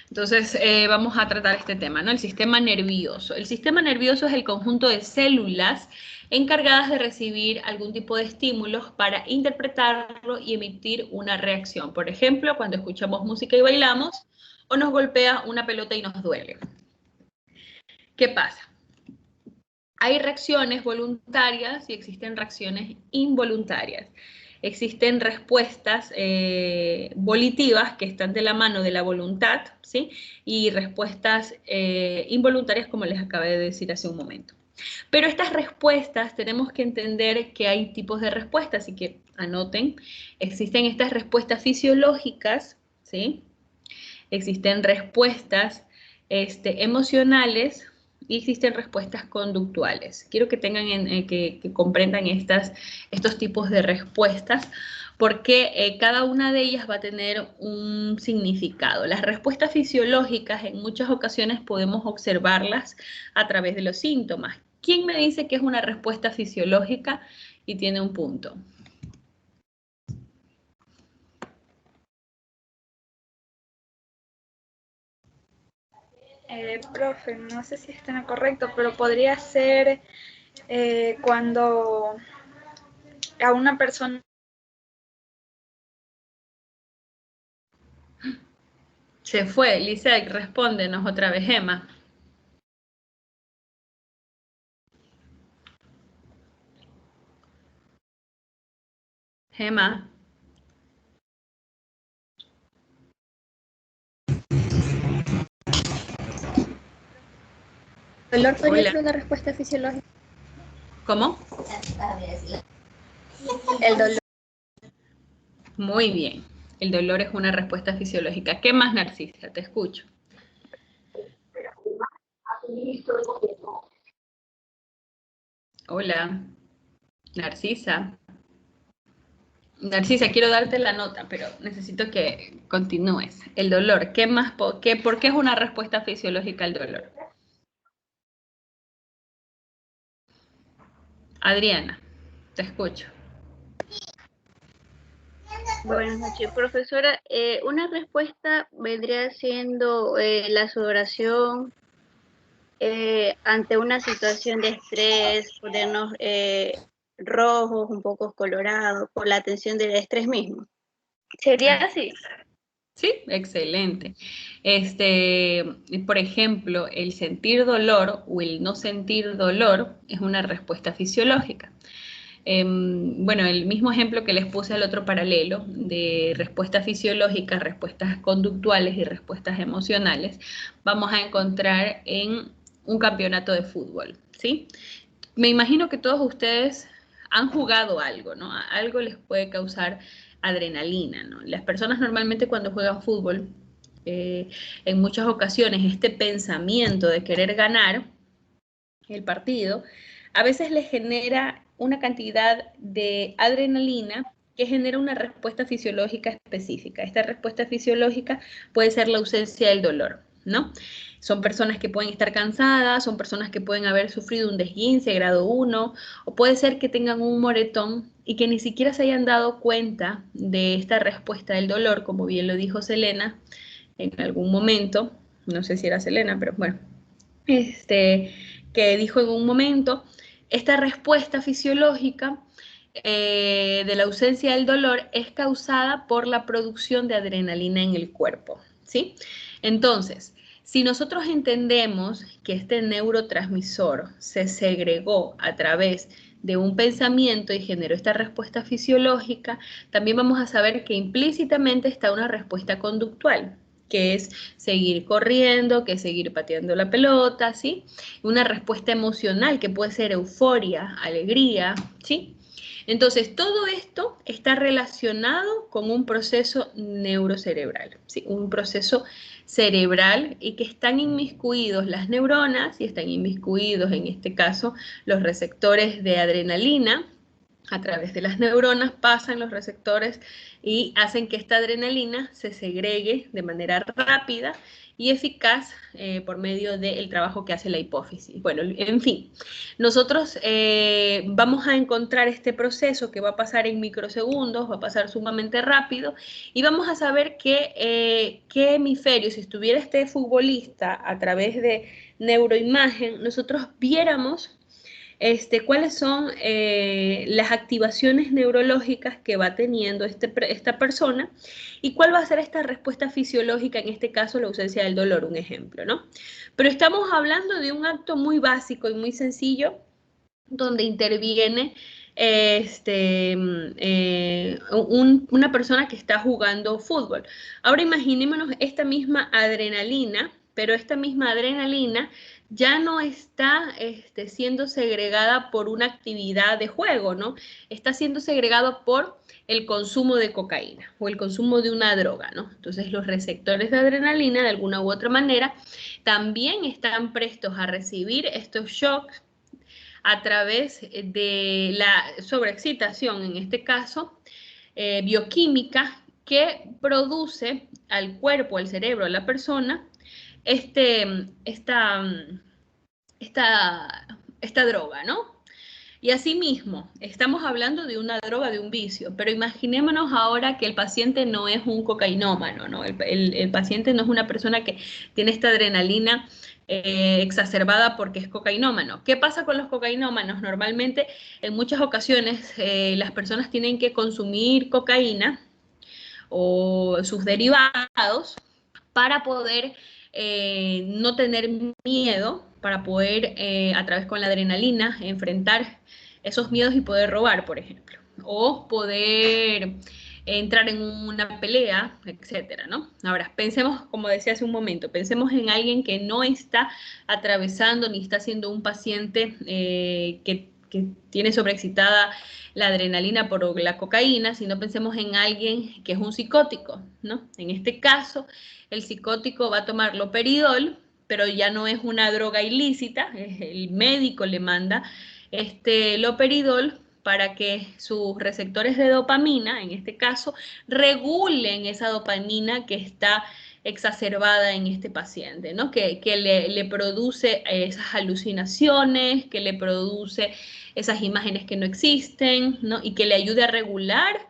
Entonces, vamos a tratar este tema, ¿no? El sistema nervioso. El sistema nervioso es el conjunto de células encargadas de recibir algún tipo de estímulos para interpretarlo y emitir una reacción. Por ejemplo, cuando escuchamos música y bailamos, o nos golpea una pelota y nos duele. ¿Qué pasa? Hay reacciones voluntarias y existen reacciones involuntarias. Existen respuestas volitivas que están de la mano de la voluntad, ¿sí? Y respuestas involuntarias, como les acabé de decir hace un momento. Pero estas respuestas tenemos que entender que hay tipos de respuestas, así que anoten. Existen estas respuestas fisiológicas, ¿sí? Existen respuestas emocionales y existen respuestas conductuales. Quiero que tengan que comprendan estos tipos de respuestas porque cada una de ellas va a tener un significado. Las respuestas fisiológicas en muchas ocasiones podemos observarlas a través de los síntomas. ¿Quién me dice que es una respuesta fisiológica y tiene un punto? Profe, no sé si está en lo correcto, pero podría ser cuando a una persona... Se fue, Lisette, respóndenos otra vez, Emma. Emma. ¿El dolor podría ser una respuesta fisiológica? ¿Cómo? El dolor. Muy bien. El dolor es una respuesta fisiológica. ¿Qué más, Narcisa? Te escucho. Hola. Narcisa. Narcisa, quiero darte la nota, pero necesito que continúes. El dolor, ¿qué más? ¿Por qué es una respuesta fisiológica al dolor? Adriana, te escucho. Buenas noches, profesora. Una respuesta vendría siendo la sudoración ante una situación de estrés, ponernos rojos, un poco colorados, por la tensión del estrés mismo. ¿Sería así? Sí, excelente. Por ejemplo, el sentir dolor o el no sentir dolor es una respuesta fisiológica. Bueno, el mismo ejemplo que les puse al otro paralelo de respuestas fisiológicas, respuestas conductuales y respuestas emocionales, vamos a encontrar en un campeonato de fútbol, ¿sí? Me imagino que todos ustedes han jugado algo, ¿no? Algo les puede causar adrenalina, ¿no? Las personas normalmente cuando juegan fútbol, en muchas ocasiones este pensamiento de querer ganar el partido, a veces les genera una cantidad de adrenalina que genera una respuesta fisiológica específica. Esta respuesta fisiológica puede ser la ausencia del dolor, ¿no? Son personas que pueden estar cansadas, son personas que pueden haber sufrido un desguince grado 1, o puede ser que tengan un moretón y que ni siquiera se hayan dado cuenta de esta respuesta del dolor, como bien lo dijo Selena en algún momento, no sé si era Selena, pero bueno, que dijo en un momento, esta respuesta fisiológica de la ausencia del dolor es causada por la producción de adrenalina en el cuerpo, ¿sí? Entonces, si nosotros entendemos que este neurotransmisor se segregó a través de un pensamiento y generó esta respuesta fisiológica, también vamos a saber que implícitamente está una respuesta conductual, que es seguir corriendo, que es seguir pateando la pelota, ¿sí? Una respuesta emocional que puede ser euforia, alegría, ¿sí? Entonces, todo esto está relacionado con un proceso neurocerebral, ¿sí? Un proceso cerebral y que están inmiscuidos las neuronas y están inmiscuidos, en este caso, los receptores de adrenalina. A través de las neuronas pasan los receptores y hacen que esta adrenalina se segregue de manera rápida y eficaz por medio del trabajo que hace la hipófisis. Bueno, en fin, nosotros vamos a encontrar este proceso que va a pasar en microsegundos, va a pasar sumamente rápido y vamos a saber qué hemisferio, si estuviera este futbolista a través de neuroimagen, nosotros viéramos cuáles son las activaciones neurológicas que va teniendo esta persona y cuál va a ser esta respuesta fisiológica, en este caso la ausencia del dolor, un ejemplo, ¿no? Pero estamos hablando de un acto muy básico y muy sencillo donde interviene una persona que está jugando fútbol. Ahora imaginémonos esta misma adrenalina, pero esta misma adrenalina ya no está siendo segregada por una actividad de juego, ¿no? Está siendo segregado por el consumo de cocaína o el consumo de una droga, ¿no? Entonces los receptores de adrenalina, de alguna u otra manera, también están prestos a recibir estos shocks a través de la sobreexcitación, en este caso, bioquímica, que produce al cuerpo, al cerebro, a la persona, esta droga, ¿no? Y asimismo, estamos hablando de una droga, de un vicio, pero imaginémonos ahora que el paciente no es un cocainómano, ¿no? El paciente no es una persona que tiene esta adrenalina exacerbada porque es cocainómano. ¿Qué pasa con los cocainómanos? Normalmente, en muchas ocasiones, las personas tienen que consumir cocaína o sus derivados para poder no tener miedo, para poder, a través con la adrenalina, enfrentar esos miedos y poder robar, por ejemplo, o poder entrar en una pelea, etcétera, ¿no? Ahora, pensemos, como decía hace un momento, pensemos en alguien que no está atravesando ni está siendo un paciente que tiene sobreexcitada la adrenalina por la cocaína, sino pensemos en alguien que es un psicótico, ¿no? En este caso, el psicótico va a tomar loperidol, pero ya no es una droga ilícita, el médico le manda loperidol para que sus receptores de dopamina, en este caso, regulen esa dopamina que está exacerbada en este paciente, ¿no? Que le produce esas alucinaciones, que le produce esas imágenes que no existen, ¿no? Y que le ayude a regular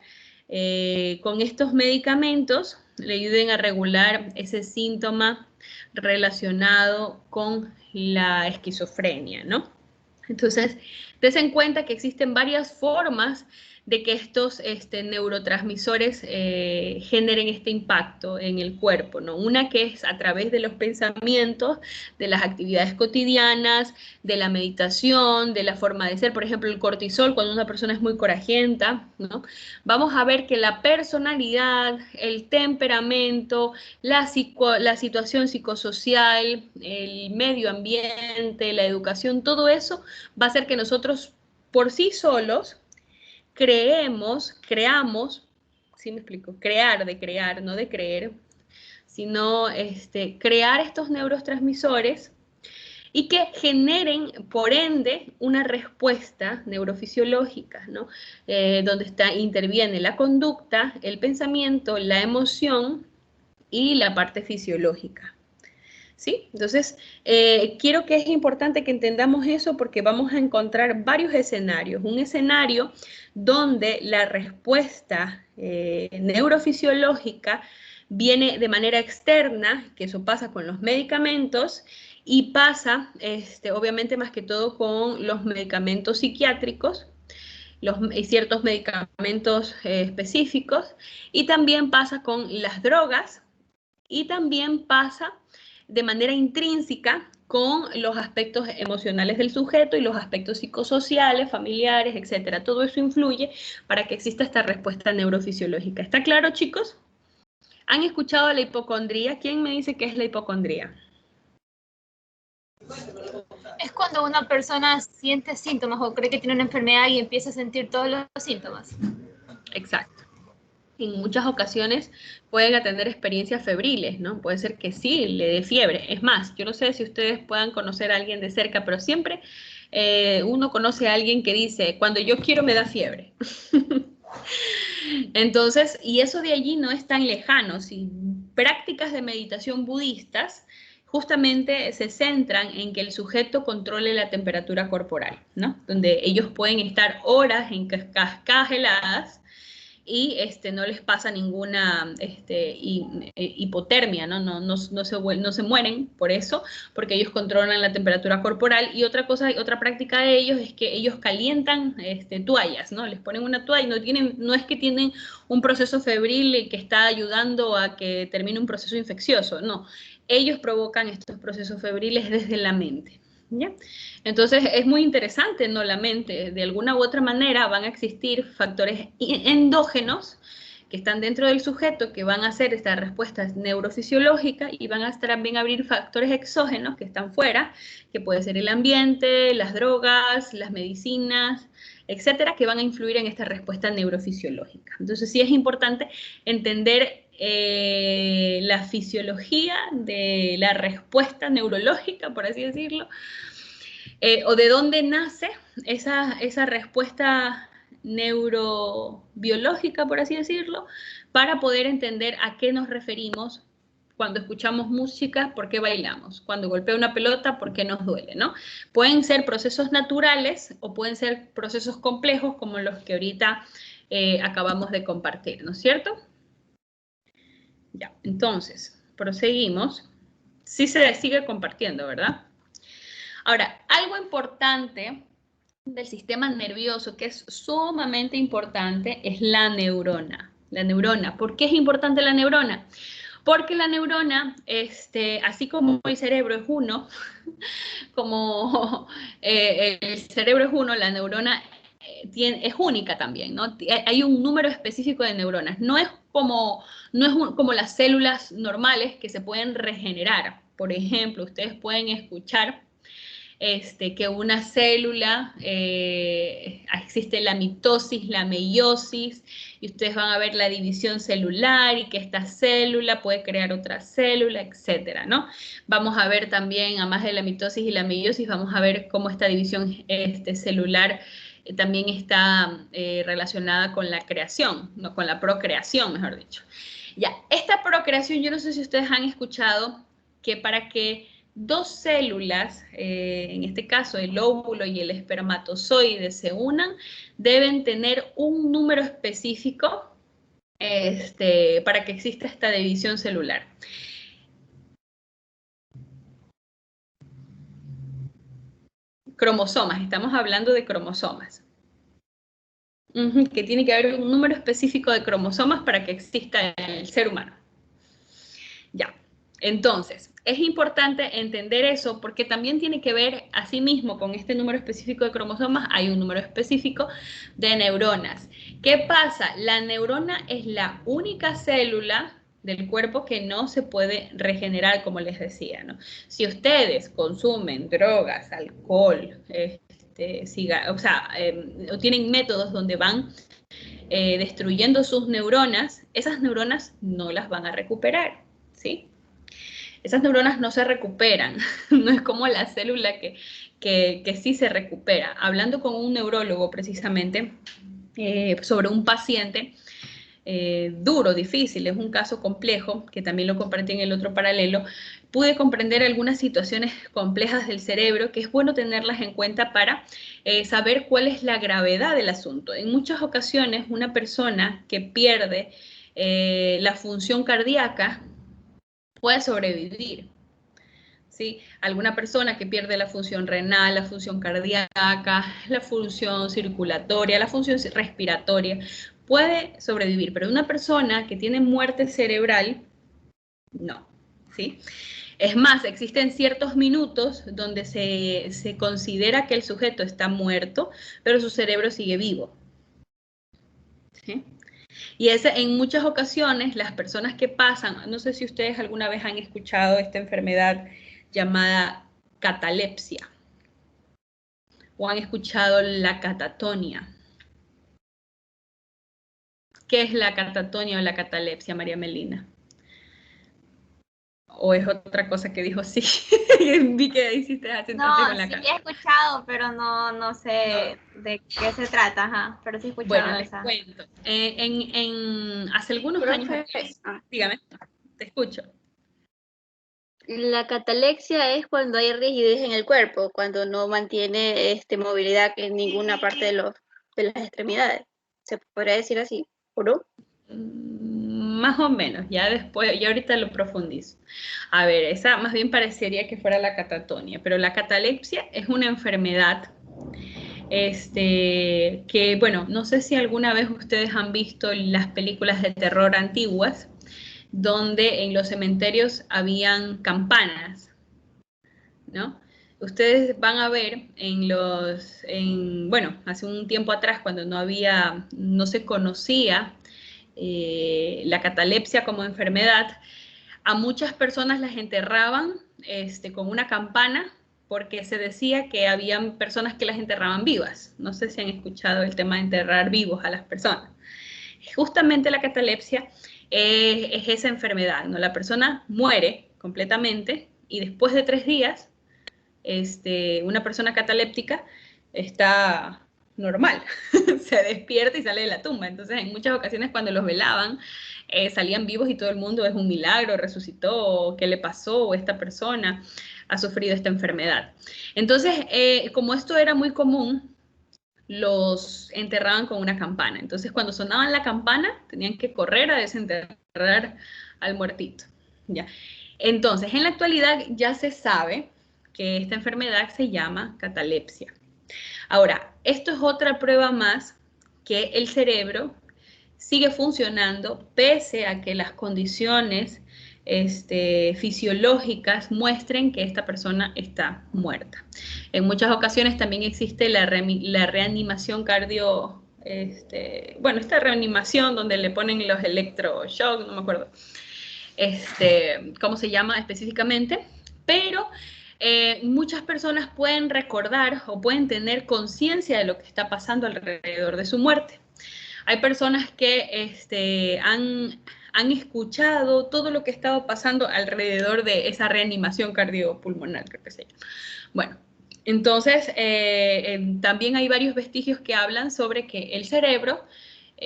con estos medicamentos, le ayuden a regular ese síntoma relacionado con la esquizofrenia, ¿no? Entonces, ten en cuenta que existen varias formas de que estos neurotransmisores generen este impacto en el cuerpo, ¿no? Una que es a través de los pensamientos, de las actividades cotidianas, de la meditación, de la forma de ser. Por ejemplo, el cortisol, cuando una persona es muy corajienta, ¿no? Vamos a ver que la personalidad, el temperamento, la situación psicosocial, el medio ambiente, la educación, todo eso va a hacer que nosotros por sí solos creamos, ¿sí me explico? Crear, no de creer, sino crear estos neurotransmisores y que generen, por ende, una respuesta neurofisiológica, ¿no? Donde interviene la conducta, el pensamiento, la emoción y la parte fisiológica. ¿Sí? Entonces, quiero que es importante que entendamos eso porque vamos a encontrar varios escenarios. Un escenario donde la respuesta neurofisiológica viene de manera externa, que eso pasa con los medicamentos, y pasa, obviamente, más que todo con los medicamentos psiquiátricos, y ciertos medicamentos específicos, y también pasa con las drogas, y también pasa de manera intrínseca con los aspectos emocionales del sujeto y los aspectos psicosociales, familiares, etcétera. Todo eso influye para que exista esta respuesta neurofisiológica. ¿Está claro, chicos? ¿Han escuchado la hipocondría? ¿Quién me dice qué es la hipocondría? Es cuando una persona siente síntomas o cree que tiene una enfermedad y empieza a sentir todos los síntomas. Exacto. En muchas ocasiones pueden tener experiencias febriles, ¿no? Puede ser que sí, le dé fiebre. Es más, yo no sé si ustedes puedan conocer a alguien de cerca, pero siempre uno conoce a alguien que dice, cuando yo quiero me da fiebre. Entonces, y eso de allí no es tan lejano. Si prácticas de meditación budistas justamente se centran en que el sujeto controle la temperatura corporal, ¿no? Donde ellos pueden estar horas en cascadas heladas y no les pasa ninguna hipotermia, ¿no? No se mueren por eso, porque ellos controlan la temperatura corporal. Y otra práctica de ellos es que ellos calientan toallas, ¿no? Les ponen una toalla y no es que tienen un proceso febril que está ayudando a que termine un proceso infeccioso, no. Ellos provocan estos procesos febriles desde la mente. ¿Ya? Entonces es muy interesante, ¿no? La mente, de alguna u otra manera van a existir factores endógenos que están dentro del sujeto que van a hacer esta respuesta neurofisiológica y van a también abrir factores exógenos que están fuera, que puede ser el ambiente, las drogas, las medicinas, etcétera, que van a influir en esta respuesta neurofisiológica. Entonces sí es importante entender la fisiología de la respuesta neurológica, por así decirlo, o de dónde nace esa respuesta neurobiológica, por así decirlo, para poder entender a qué nos referimos cuando escuchamos música, por qué bailamos, cuando golpea una pelota, por qué nos duele, ¿no? Pueden ser procesos naturales o pueden ser procesos complejos como los que ahorita acabamos de compartir, ¿no es cierto? Ya, entonces, proseguimos. Sí se sigue compartiendo, ¿verdad? Ahora, algo importante del sistema nervioso que es sumamente importante es la neurona. La neurona. ¿Por qué es importante la neurona? Porque la neurona, así como el cerebro es uno, como el cerebro es uno, la neurona es única también, ¿no? Hay un número específico de neuronas. No es como las células normales que se pueden regenerar. Por ejemplo, ustedes pueden escuchar que una célula, existe la mitosis, la meiosis, y ustedes van a ver la división celular y que esta célula puede crear otra célula, etcétera, ¿no? Vamos a ver también, además de la mitosis y la meiosis, vamos a ver cómo esta división celular también está relacionada con la creación, no, con la procreación, mejor dicho. Ya, esta procreación, yo no sé si ustedes han escuchado que para que dos células, en este caso el óvulo y el espermatozoide, se unan, deben tener un número específico para que exista esta división celular. Cromosomas, estamos hablando de cromosomas. Que tiene que haber un número específico de cromosomas para que exista el ser humano. Ya, entonces, es importante entender eso porque también tiene que ver, asimismo, con este número específico de cromosomas, hay un número específico de neuronas. ¿Qué pasa? La neurona es la única célula del cuerpo que no se puede regenerar, como les decía, ¿no? Si ustedes consumen drogas, alcohol, o tienen métodos donde van destruyendo sus neuronas, esas neuronas no las van a recuperar, ¿sí? Esas neuronas no se recuperan, no es como la célula que sí se recupera. Hablando con un neurólogo precisamente sobre un paciente, duro, difícil, es un caso complejo, que también lo compartí en el otro paralelo, pude comprender algunas situaciones complejas del cerebro que es bueno tenerlas en cuenta para saber cuál es la gravedad del asunto. En muchas ocasiones, una persona que pierde la función cardíaca puede sobrevivir. ¿Sí? Alguna persona que pierde la función renal, la función cardíaca, la función circulatoria, la función respiratoria, puede sobrevivir, pero una persona que tiene muerte cerebral, no, ¿sí? Es más, existen ciertos minutos donde se considera que el sujeto está muerto, pero su cerebro sigue vivo, ¿sí? Y en muchas ocasiones las personas que pasan, no sé si ustedes alguna vez han escuchado esta enfermedad llamada catalepsia o han escuchado la catatonia. ¿Qué es la catatonia o la catalepsia, María Melina? ¿O es otra cosa que dijo sí? Vi que hiciste no, con la cara. Sí he escuchado, pero no sé de qué se trata, ajá, pero sí he escuchado. Bueno, les cuento. Hace algunos años, dígame, te escucho. La catalepsia es cuando hay rigidez en el cuerpo, cuando no mantiene movilidad en ninguna parte de las extremidades. ¿Se podría decir así, o no? Más o menos, ya después, ya ahorita lo profundizo. A ver, esa más bien parecería que fuera la catatonia, pero la catalepsia es una enfermedad que, bueno, no sé si alguna vez ustedes han visto las películas de terror antiguas, donde en los cementerios habían campanas, ¿no? Ustedes van a ver bueno, hace un tiempo atrás, cuando no se conocía la catalepsia como enfermedad, a muchas personas las enterraban con una campana porque se decía que habían personas que las enterraban vivas. No sé si han escuchado el tema de enterrar vivos a las personas. Justamente la catalepsia es esa enfermedad, ¿no? La persona muere completamente y después de 3 días, una persona cataléptica está normal, se despierta y sale de la tumba. Entonces, en muchas ocasiones cuando los velaban, salían vivos y todo el mundo es un milagro, resucitó, ¿qué le pasó? Esta persona ha sufrido esta enfermedad. Entonces, como esto era muy común, los enterraban con una campana. Entonces, cuando sonaban la campana, tenían que correr a desenterrar al muertito. ¿Ya? Entonces, en la actualidad ya se sabe que esta enfermedad se llama catalepsia. Ahora, esto es otra prueba más que el cerebro sigue funcionando pese a que las condiciones fisiológicas muestren que esta persona está muerta. En muchas ocasiones también existe la reanimación cardio, esta reanimación donde le ponen los electroshock, no me acuerdo cómo se llama específicamente, pero muchas personas pueden recordar o pueden tener conciencia de lo que está pasando alrededor de su muerte. Hay personas que han escuchado todo lo que ha estado pasando alrededor de esa reanimación cardiopulmonar, creo que se llama. Bueno, entonces también hay varios vestigios que hablan sobre que el cerebro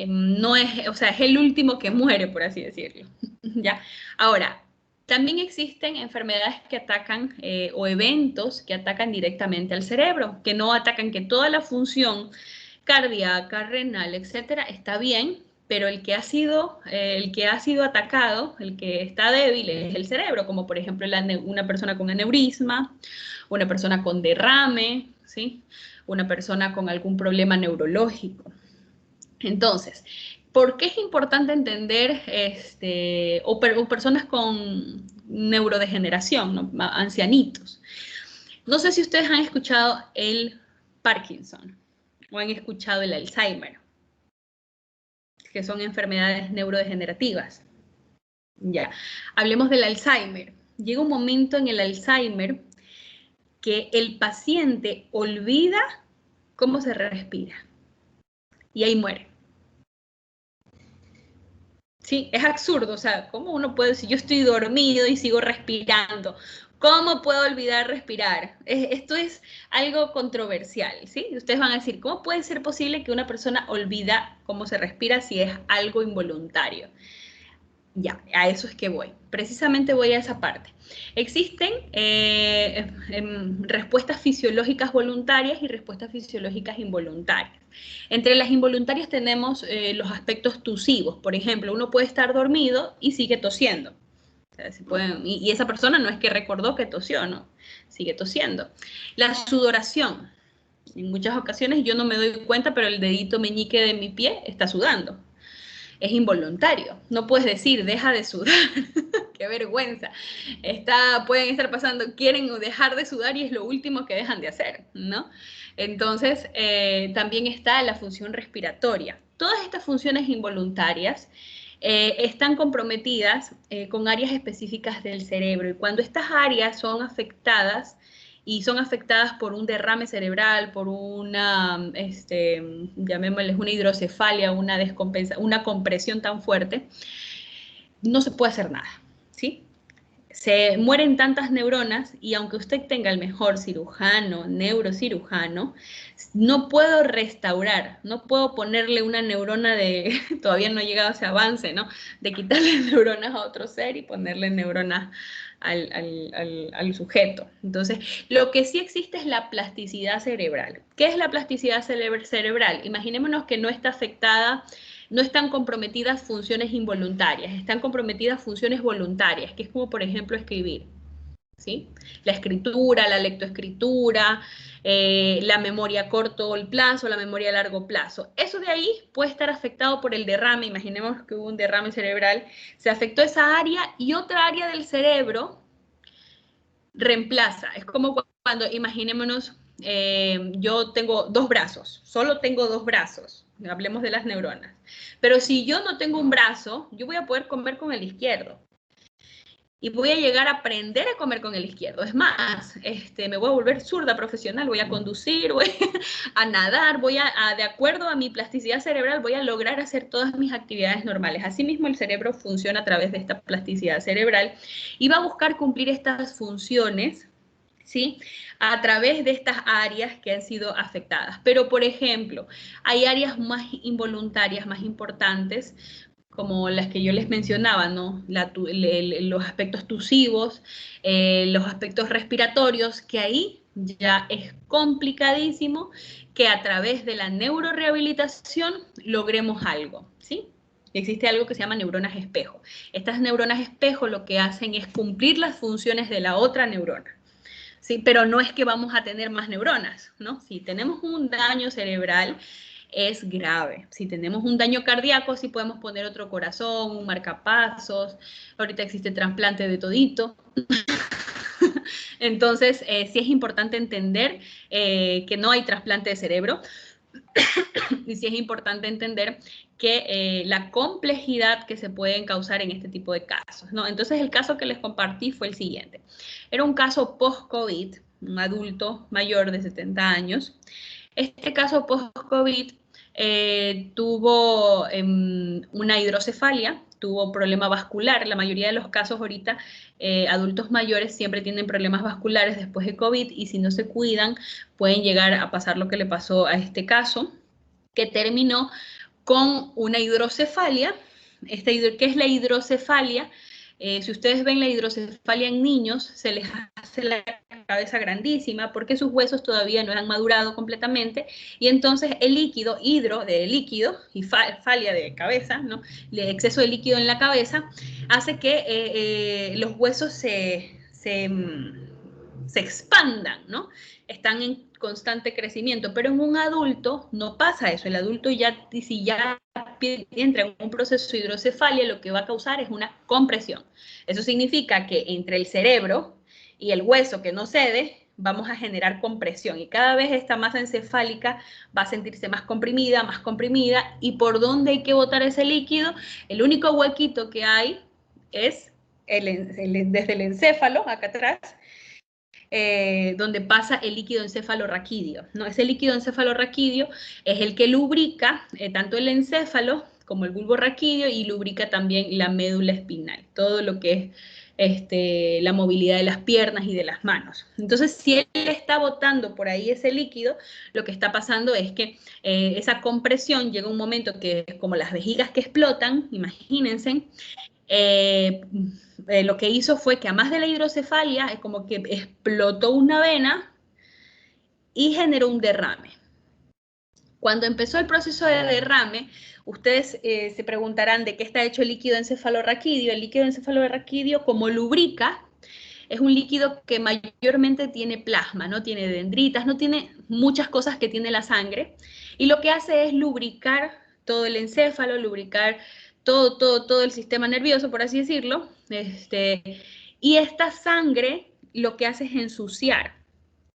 no es, o sea, es el último que muere, por así decirlo. ¿Ya? Ahora, también existen enfermedades que atacan o eventos que atacan directamente al cerebro, que no atacan, que toda la función cardíaca, renal, etcétera, está bien, pero el que ha sido atacado, el que está débil es el cerebro, como por ejemplo una persona con aneurisma, una persona con derrame, ¿sí? Una persona con algún problema neurológico. Entonces, ¿por qué es importante entender o personas con neurodegeneración, ¿no? Ancianitos? No sé si ustedes han escuchado el Parkinson o han escuchado el Alzheimer, que son enfermedades neurodegenerativas. Ya, hablemos del Alzheimer. Llega un momento en el Alzheimer que el paciente olvida cómo se respira y ahí muere. Sí, es absurdo, o sea, ¿cómo uno puede decir yo estoy dormido y sigo respirando? ¿Cómo puedo olvidar respirar? Esto es algo controversial, ¿sí? Ustedes van a decir, ¿cómo puede ser posible que una persona olvida cómo se respira si es algo involuntario? Ya, a eso es que voy. Precisamente voy a esa parte. Existen respuestas fisiológicas voluntarias y respuestas fisiológicas involuntarias. Entre las involuntarias tenemos los aspectos tusivos. Por ejemplo, uno puede estar dormido y sigue tosiendo. O sea, y esa persona no es que recordó que tosió, ¿no? Sigue tosiendo. La sudoración. En muchas ocasiones yo no me doy cuenta, pero el dedito meñique de mi pie está sudando. Es involuntario. No puedes decir, deja de sudar. ¡Qué vergüenza! Pueden estar pasando, quieren dejar de sudar y es lo último que dejan de hacer, ¿no? Entonces, también está la función respiratoria. Todas estas funciones involuntarias están comprometidas con áreas específicas del cerebro, y cuando estas áreas son afectadas, y son afectadas por un derrame cerebral, por una, llamémosles una hidrocefalia, una compresión tan fuerte, no se puede hacer nada, ¿sí? Se mueren tantas neuronas y aunque usted tenga el mejor cirujano, neurocirujano, no puedo restaurar, no puedo ponerle una neurona todavía no ha llegado a ese avance, ¿no? De quitarle neuronas a otro ser y ponerle neuronas al sujeto. Entonces, lo que sí existe es la plasticidad cerebral. ¿Qué es la plasticidad cerebral? Imaginémonos que no está afectada, no están comprometidas funciones involuntarias, están comprometidas funciones voluntarias, que es como, por ejemplo, escribir, ¿sí? La escritura, la lectoescritura, la memoria a corto plazo, la memoria a largo plazo. Eso de ahí puede estar afectado por el derrame. Imaginemos que hubo un derrame cerebral, se afectó esa área y otra área del cerebro reemplaza. Es como cuando, imaginémonos, yo tengo dos brazos, solo tengo dos brazos, hablemos de las neuronas. Pero si yo no tengo un brazo, yo voy a poder comer con el izquierdo. Y voy a llegar a aprender a comer con el izquierdo. Es más, me voy a volver zurda profesional, voy a conducir, voy a nadar, de acuerdo a mi plasticidad cerebral, voy a lograr hacer todas mis actividades normales. Asimismo, el cerebro funciona a través de esta plasticidad cerebral y va a buscar cumplir estas funciones, ¿sí? A través de estas áreas que han sido afectadas. Pero, por ejemplo, hay áreas más involuntarias, más importantes, como las que yo les mencionaba, ¿no? Los aspectos tusivos, los aspectos respiratorios, que ahí ya es complicadísimo que a través de la neurorehabilitación logremos algo, ¿sí? Existe algo que se llama neuronas espejo. Estas neuronas espejo lo que hacen es cumplir las funciones de la otra neurona, ¿sí? Pero no es que vamos a tener más neuronas, ¿no? Si tenemos un daño cerebral, es grave. Si tenemos un daño cardíaco, sí podemos poner otro corazón, un marcapasos. Ahorita existe trasplante de todito. Entonces, sí es importante entender que no hay trasplante de cerebro. Y sí es importante entender que la complejidad que se pueden causar en este tipo de casos, ¿no? Entonces, el caso que les compartí fue el siguiente. Era un caso post-COVID, un adulto mayor de 70 años. Este caso post-COVID tuvo una hidrocefalia, tuvo problema vascular. La mayoría de los casos ahorita, adultos mayores siempre tienen problemas vasculares después de COVID y si no se cuidan pueden llegar a pasar lo que le pasó a este caso, que terminó con una hidrocefalia. ¿Qué es la hidrocefalia? Si ustedes ven la hidrocefalia en niños, se les hace la cabeza grandísima porque sus huesos todavía no han madurado completamente y entonces el líquido, hidro de líquido y falia de cabeza, ¿no? El exceso de líquido en la cabeza hace que los huesos se expandan, ¿no? Están en constante crecimiento, pero en un adulto no pasa eso. El adulto si ya entra en un proceso de hidrocefalia, lo que va a causar es una compresión. Eso significa que entre el cerebro y el hueso que no cede, vamos a generar compresión y cada vez esta masa encefálica va a sentirse más comprimida, y ¿por dónde hay que botar ese líquido? El único huequito que hay es desde el encéfalo, acá atrás, donde pasa el líquido encefalorraquídeo, ¿no? Ese líquido encefalorraquídeo es el que lubrica tanto el encéfalo como el bulbo raquídeo y lubrica también la médula espinal, todo lo que es la movilidad de las piernas y de las manos. Entonces, si él está botando por ahí ese líquido, lo que está pasando es que esa compresión llega un momento que es como las vejigas que explotan, imagínense, lo que hizo fue que, además de la hidrocefalia, es como que explotó una vena y generó un derrame. Cuando empezó el proceso de derrame, ustedes se preguntarán de qué está hecho el líquido encefalorraquídeo. El líquido encefalorraquídeo, como lubrica, es un líquido que mayormente tiene plasma, no tiene dendritas, no tiene muchas cosas que tiene la sangre, y lo que hace es lubricar todo el encéfalo, lubricar todo el sistema nervioso, por así decirlo, y esta sangre lo que hace es ensuciar,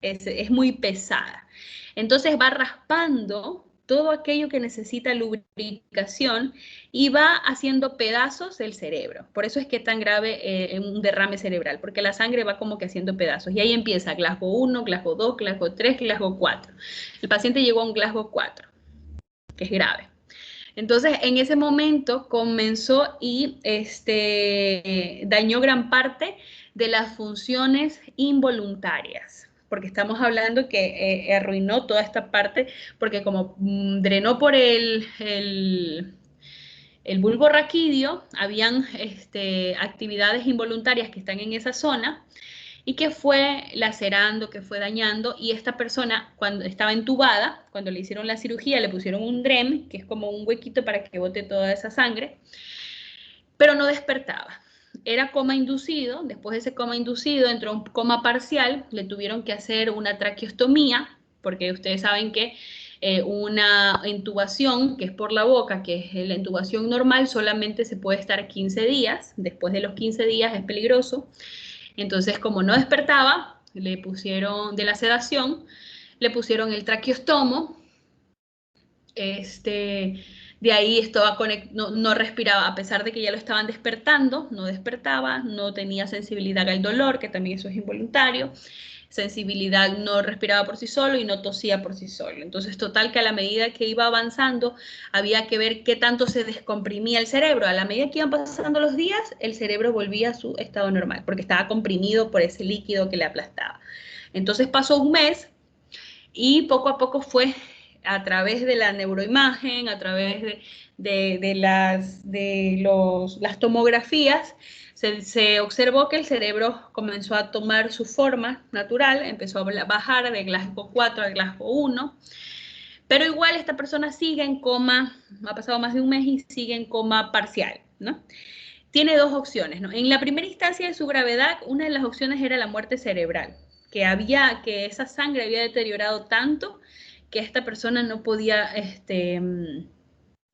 es muy pesada. Entonces va raspando todo aquello que necesita lubricación y va haciendo pedazos el cerebro. Por eso es que es tan grave un derrame cerebral, porque la sangre va como que haciendo pedazos. Y ahí empieza Glasgow 1, Glasgow 2, Glasgow 3, Glasgow 4. El paciente llegó a un Glasgow 4, que es grave. Entonces, en ese momento comenzó y dañó gran parte de las funciones involuntarias, porque estamos hablando que arruinó toda esta parte, porque como drenó por el bulbo raquídeo, habían actividades involuntarias que están en esa zona y que fue lacerando, que fue dañando, y esta persona, cuando estaba entubada, cuando le hicieron la cirugía, le pusieron un DREM, que es como un huequito para que bote toda esa sangre, pero no despertaba. Era coma inducido. Después de ese coma inducido entró un coma parcial, le tuvieron que hacer una traqueostomía, porque ustedes saben que una intubación, que es por la boca, que es la intubación normal, solamente se puede estar 15 días, después de los 15 días es peligroso. Entonces, como no despertaba, le pusieron de la sedación, le pusieron el traqueostomo, de ahí estaba no respiraba, a pesar de que ya lo estaban despertando, no despertaba, no tenía sensibilidad al dolor, que también eso es involuntario, sensibilidad, no respiraba por sí solo y no tosía por sí solo. Entonces, total que a la medida que iba avanzando, había que ver qué tanto se descomprimía el cerebro. A la medida que iban pasando los días, el cerebro volvía a su estado normal, porque estaba comprimido por ese líquido que le aplastaba. Entonces pasó un mes y poco a poco fue, a través de la neuroimagen, a través de las tomografías, se observó que el cerebro comenzó a tomar su forma natural, empezó a bajar de Glasgow 4 a Glasgow 1, pero igual esta persona sigue en coma, ha pasado más de un mes y sigue en coma parcial, ¿no? Tiene dos opciones, ¿no? En la primera instancia de su gravedad, una de las opciones era la muerte cerebral, que esa sangre había deteriorado tanto que esta persona no podía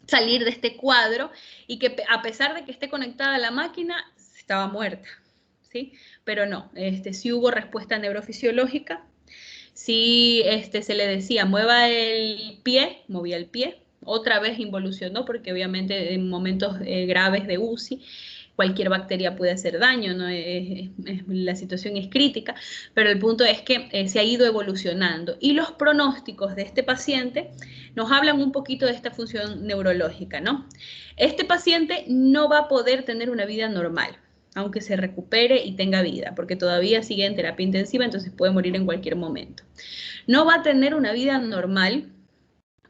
salir de este cuadro, y que a pesar de que esté conectada a la máquina, estaba muerta, ¿sí? Pero no, sí hubo respuesta neurofisiológica, sí se le decía, mueva el pie, movía el pie, otra vez involucionó, porque obviamente en momentos graves de UCI, cualquier bacteria puede hacer daño, ¿no? La situación es crítica, pero el punto es que se ha ido evolucionando. Y los pronósticos de este paciente nos hablan un poquito de esta función neurológica, ¿no? Este paciente no va a poder tener una vida normal, aunque se recupere y tenga vida, porque todavía sigue en terapia intensiva, entonces puede morir en cualquier momento. No va a tener una vida normal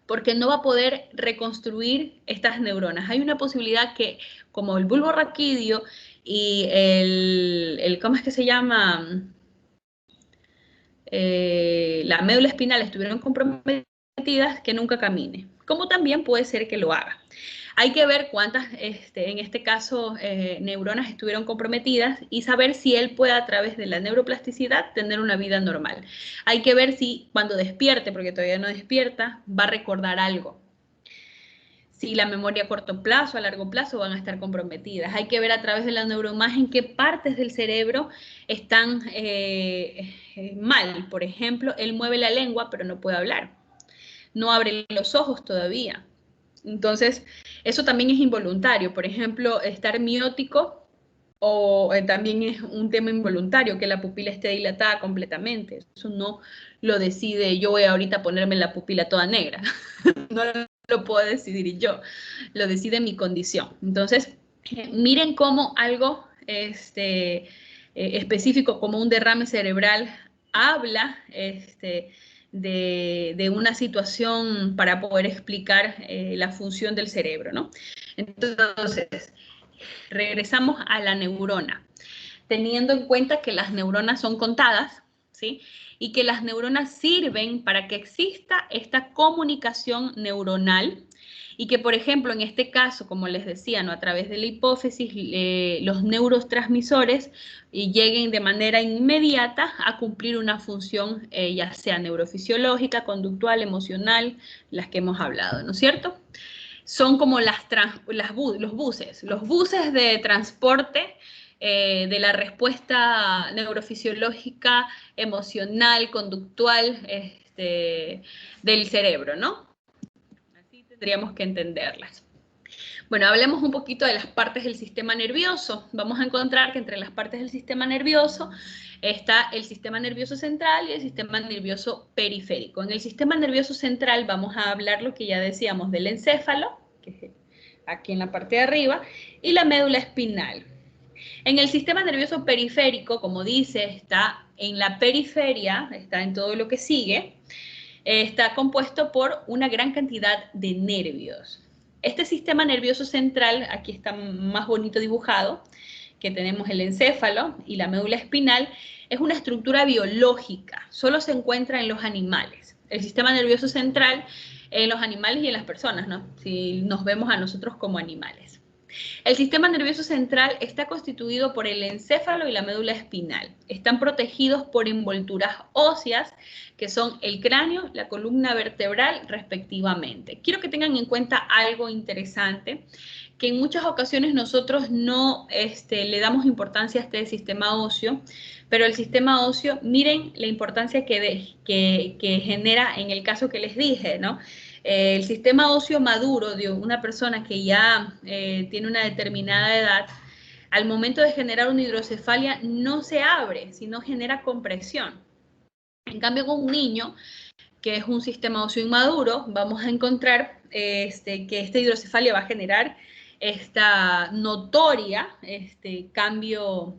porque no va a poder reconstruir estas neuronas. Hay una posibilidad que, como el bulbo raquídeo y ¿cómo es que se llama? La médula espinal estuvieron comprometidas, que nunca camine. Como también puede ser que lo haga. Hay que ver cuántas, en este caso, neuronas estuvieron comprometidas y saber si él puede, a través de la neuroplasticidad, tener una vida normal. Hay que ver si cuando despierte, porque todavía no despierta, va a recordar algo. Si la memoria a corto plazo, a largo plazo van a estar comprometidas. Hay que ver a través de la neuroimagen qué partes del cerebro están mal. Por ejemplo, él mueve la lengua, pero no puede hablar. No abre los ojos todavía. Entonces, eso también es involuntario. Por ejemplo, estar miótico o también es un tema involuntario, que la pupila esté dilatada completamente. Eso no lo decide, yo voy ahorita a ponerme la pupila toda negra. No lo puedo decidir yo, lo decide mi condición. Entonces, miren cómo algo específico como un derrame cerebral habla de una situación para poder explicar la función del cerebro, ¿no? Entonces, regresamos a la neurona, teniendo en cuenta que las neuronas son contadas, ¿sí? Y que las neuronas sirven para que exista esta comunicación neuronal y que, por ejemplo, en este caso, como les decía, ¿no? A través de la hipófisis, los neurotransmisores lleguen de manera inmediata a cumplir una función, ya sea neurofisiológica, conductual, emocional, las que hemos hablado, ¿no es cierto? Son como los buses de transporte de la respuesta neurofisiológica, emocional, conductual del cerebro, ¿no? Así tendríamos que entenderlas. Bueno, hablemos un poquito de las partes del sistema nervioso. Vamos a encontrar que entre las partes del sistema nervioso está el sistema nervioso central y el sistema nervioso periférico. En el sistema nervioso central vamos a hablar lo que ya decíamos del encéfalo, que es aquí en la parte de arriba, y la médula espinal. En el sistema nervioso periférico, como dice, está en la periferia, está en todo lo que sigue, está compuesto por una gran cantidad de nervios. Este sistema nervioso central, aquí está más bonito dibujado, que tenemos el encéfalo y la médula espinal, es una estructura biológica, solo se encuentra en los animales. El sistema nervioso central en los animales y en las personas, ¿no? Si nos vemos a nosotros como animales. El sistema nervioso central está constituido por el encéfalo y la médula espinal. Están protegidos por envolturas óseas, que son el cráneo, la columna vertebral, respectivamente. Quiero que tengan en cuenta algo interesante, que en muchas ocasiones nosotros no le damos importancia a este sistema óseo, pero el sistema óseo, miren la importancia que genera en el caso que les dije, ¿no? El sistema óseo maduro de una persona que ya tiene una determinada edad, al momento de generar una hidrocefalia no se abre, sino genera compresión. En cambio, con un niño, que es un sistema óseo inmaduro, vamos a encontrar que esta hidrocefalia va a generar esta notoria cambio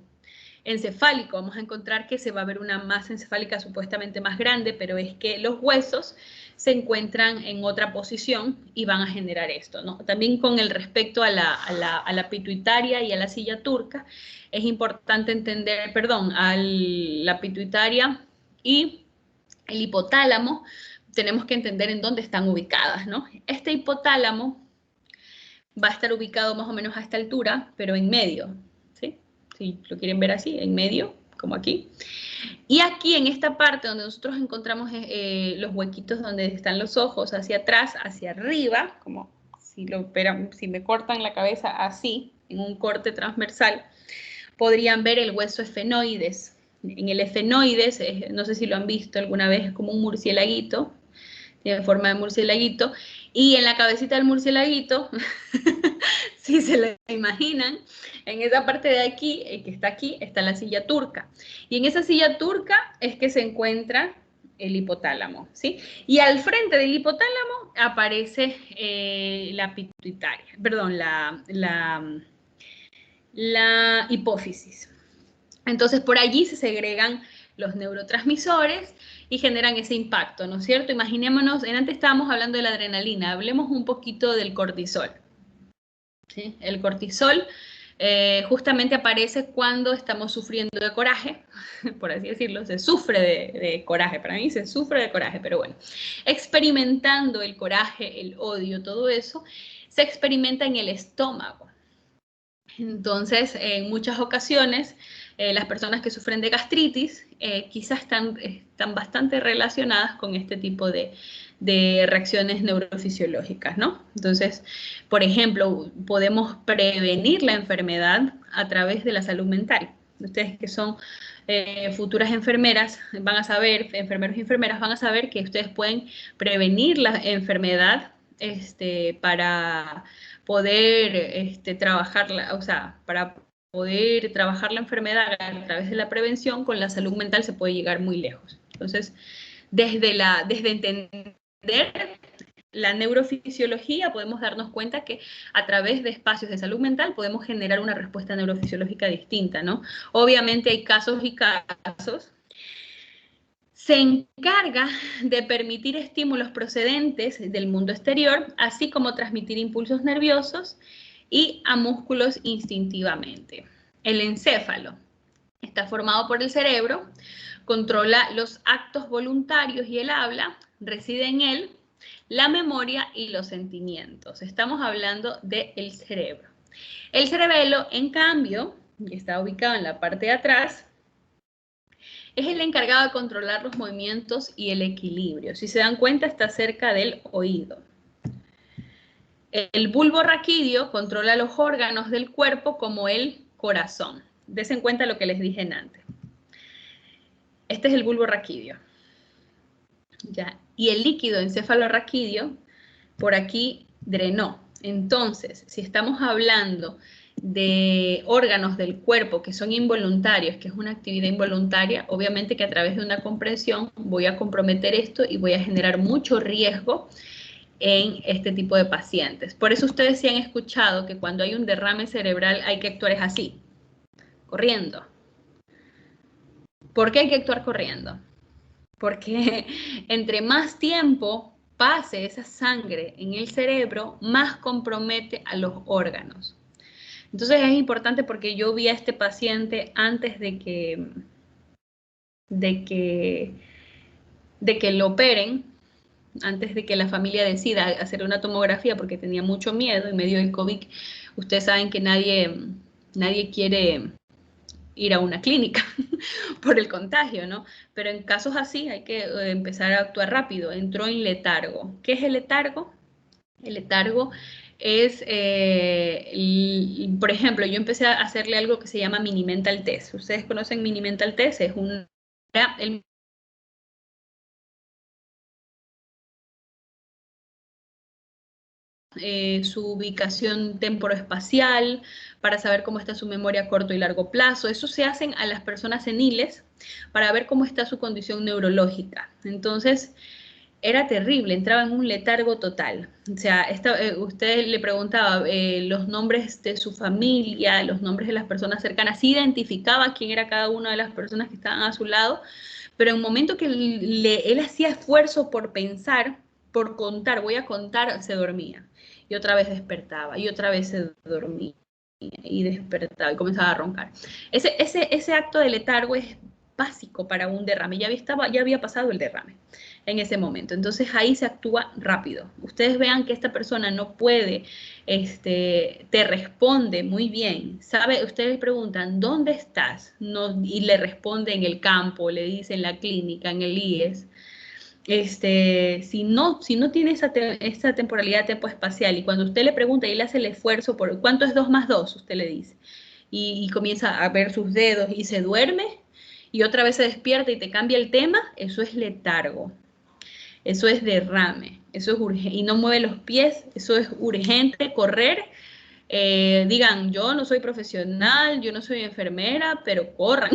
encefálico. Vamos a encontrar que se va a ver una masa encefálica supuestamente más grande, pero es que los huesos se encuentran en otra posición y van a generar esto, ¿no? También con el respecto a la pituitaria y a la silla turca, es importante entender, a la pituitaria y el hipotálamo, tenemos que entender en dónde están ubicadas, ¿no? Este hipotálamo va a estar ubicado más o menos a esta altura, pero en medio, ¿sí? Si lo quieren ver así, en medio, como aquí. Y aquí, en esta parte donde nosotros encontramos los huequitos donde están los ojos, hacia atrás, hacia arriba, como si me cortan la cabeza así, en un corte transversal, podrían ver el hueso efenoides. En el efenoides, no sé si lo han visto alguna vez, es como un murcielaguito, tiene forma de murcielaguito, y en la cabecita del murcielaguito, si se lo imaginan, en esa parte de aquí, que está aquí, está la silla turca. Y en esa silla turca es que se encuentra el hipotálamo, ¿sí? Y al frente del hipotálamo aparece la pituitaria, la hipófisis. Entonces, por allí se segregan los neurotransmisores y generan ese impacto, ¿no es cierto? Imaginémonos, antes estábamos hablando de la adrenalina, hablemos un poquito del cortisol. ¿Sí? El cortisol justamente aparece cuando estamos sufriendo de coraje, por así decirlo, se sufre de coraje, para mí se sufre de coraje, pero bueno, experimentando el coraje, el odio, todo eso, se experimenta en el estómago. Entonces, en muchas ocasiones, las personas que sufren de gastritis quizás están bastante relacionadas con este tipo de reacciones neurofisiológicas, ¿no? Entonces, por ejemplo, podemos prevenir la enfermedad a través de la salud mental. Ustedes que son futuras enfermeras van a saber, enfermeros y enfermeras van a saber que ustedes pueden prevenir la enfermedad para poder trabajarla, o sea, para poder trabajar la enfermedad a través de la prevención, con la salud mental se puede llegar muy lejos. Entonces, desde entender la neurofisiología podemos darnos cuenta que a través de espacios de salud mental podemos generar una respuesta neurofisiológica distinta, ¿no? Obviamente hay casos y casos. Se encarga de permitir estímulos procedentes del mundo exterior, así como transmitir impulsos nerviosos y a músculos instintivamente. El encéfalo está formado por el cerebro, controla los actos voluntarios y el habla, reside en él la memoria y los sentimientos. Estamos hablando del cerebro. El cerebelo, en cambio, que está ubicado en la parte de atrás, es el encargado de controlar los movimientos y el equilibrio. Si se dan cuenta, está cerca del oído. El bulbo raquídeo controla los órganos del cuerpo como el corazón. Dense en cuenta lo que les dije antes. Este es el bulbo raquídeo. ¿Ya? Y el líquido encefalorraquídeo por aquí drenó. Entonces, si estamos hablando de órganos del cuerpo que son involuntarios, que es una actividad involuntaria, obviamente que a través de una compresión voy a comprometer esto y voy a generar mucho riesgo en este tipo de pacientes. Por eso ustedes sí han escuchado que cuando hay un derrame cerebral hay que actuar es así, corriendo. ¿Por qué hay que actuar corriendo? Porque entre más tiempo pase esa sangre en el cerebro, más compromete a los órganos. Entonces es importante porque yo vi a este paciente antes de que lo operen, antes de que la familia decida hacer una tomografía porque tenía mucho miedo en medio del COVID. Ustedes saben que nadie quiere ir a una clínica por el contagio, ¿no? Pero en casos así hay que empezar a actuar rápido. Entró en letargo. ¿Qué es el letargo? El letargo es, por ejemplo, yo empecé a hacerle algo que se llama mini mental test. ¿Ustedes conocen mini mental test? Es su ubicación temporoespacial, para saber cómo está su memoria a corto y largo plazo. Eso se hacen a las personas seniles para ver cómo está su condición neurológica. Entonces, era terrible, entraba en un letargo total. O sea, usted le preguntaba los nombres de su familia, los nombres de las personas cercanas, sí identificaba quién era cada una de las personas que estaban a su lado, pero en un momento que él hacía esfuerzo por pensar, por contar, voy a contar, se dormía. Y otra vez despertaba, y otra vez se dormía, y despertaba, y comenzaba a roncar. Ese acto de letargo es básico para un derrame. Ya había pasado el derrame en ese momento. Entonces ahí se actúa rápido. Ustedes vean que esta persona no puede, te responde muy bien. Ustedes preguntan, ¿dónde estás? No, y le responde en el campo, le dice en la clínica, en el IES. Si no tiene esa temporalidad tempoespacial y cuando usted le pregunta y le hace el esfuerzo por ¿cuánto es 2 más 2? Usted le dice. Y comienza a ver sus dedos y se duerme y otra vez se despierta y te cambia el tema, eso es letargo. Eso es derrame, eso es urgente, y no mueve los pies, eso es urgente, correr. Digan, yo no soy profesional, yo no soy enfermera, pero corran,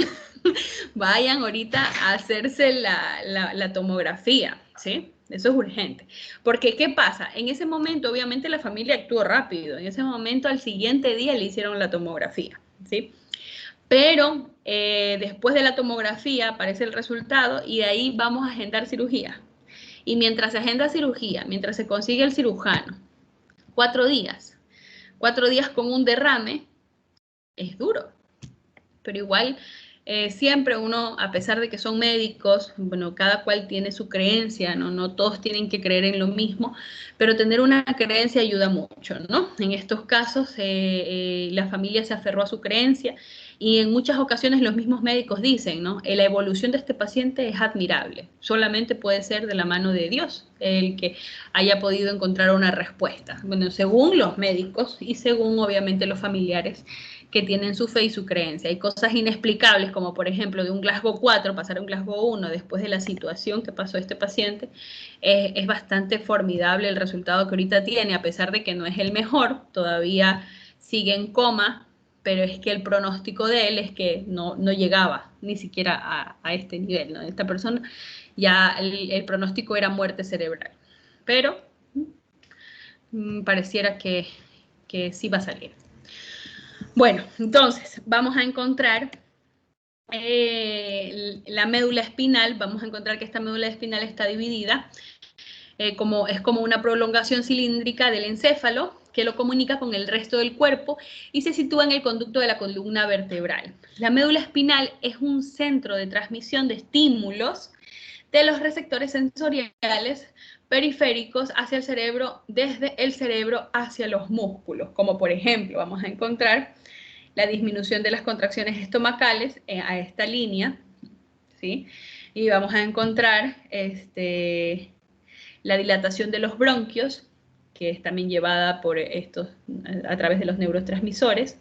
vayan ahorita a hacerse la tomografía, ¿sí? Eso es urgente. Porque, ¿qué pasa? En ese momento, obviamente, la familia actuó rápido. En ese momento, al siguiente día, le hicieron la tomografía, ¿sí? Pero después de la tomografía aparece el resultado y de ahí vamos a agendar cirugía. Y mientras se agenda cirugía, mientras se consigue el cirujano, 4 días con un derrame, es duro. Pero igual, siempre uno, a pesar de que son médicos, bueno, cada cual tiene su creencia, ¿no? No todos tienen que creer en lo mismo, pero tener una creencia ayuda mucho, ¿no? En estos casos, la familia se aferró a su creencia y en muchas ocasiones los mismos médicos dicen, ¿no? La evolución de este paciente es admirable, solamente puede ser de la mano de Dios el que haya podido encontrar una respuesta. Bueno, según los médicos y según obviamente los familiares que tienen su fe y su creencia. Hay cosas inexplicables, como por ejemplo de un Glasgow 4 pasar a un Glasgow 1 después de la situación que pasó este paciente. Es bastante formidable el resultado que ahorita tiene, a pesar de que no es el mejor, todavía sigue en coma, pero es que el pronóstico de él es que no llegaba ni siquiera a este nivel, ¿no? Esta persona ya el pronóstico era muerte cerebral. Pero pareciera que sí va a salir. Bueno, entonces vamos a encontrar la médula espinal. Vamos a encontrar que esta médula espinal está dividida, es como una prolongación cilíndrica del encéfalo que lo comunica con el resto del cuerpo y se sitúa en el conducto de la columna vertebral. La médula espinal es un centro de transmisión de estímulos de los receptores sensoriales periféricos hacia el cerebro, desde el cerebro hacia los músculos, como por ejemplo vamos a encontrar la disminución de las contracciones estomacales a esta línea, ¿sí? Y vamos a encontrar la dilatación de los bronquios, que es también llevada por a través de los neurotransmisores,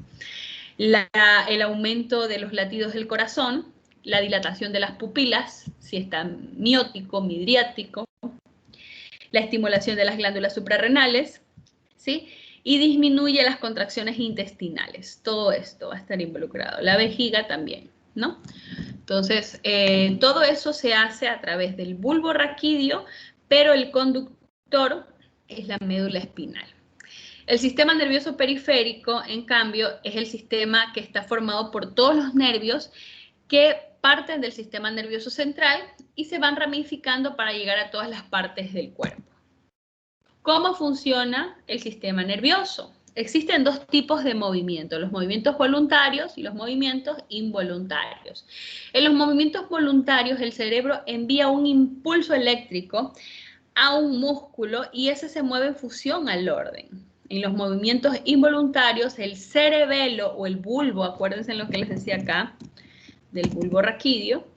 el aumento de los latidos del corazón, la dilatación de las pupilas, si está miótico, midriático, la estimulación de las glándulas suprarrenales, ¿sí? Y disminuye las contracciones intestinales. Todo esto va a estar involucrado. La vejiga también, ¿no? Entonces, todo eso se hace a través del bulbo raquídeo, pero el conductor es la médula espinal. El sistema nervioso periférico, en cambio, es el sistema que está formado por todos los nervios que parten del sistema nervioso central y se van ramificando para llegar a todas las partes del cuerpo. ¿Cómo funciona el sistema nervioso? Existen dos tipos de movimientos, los movimientos voluntarios y los movimientos involuntarios. En los movimientos voluntarios, el cerebro envía un impulso eléctrico a un músculo y ese se mueve en función al orden. En los movimientos involuntarios, el cerebelo o el bulbo, acuérdense en lo que les decía acá, del bulbo raquídeo,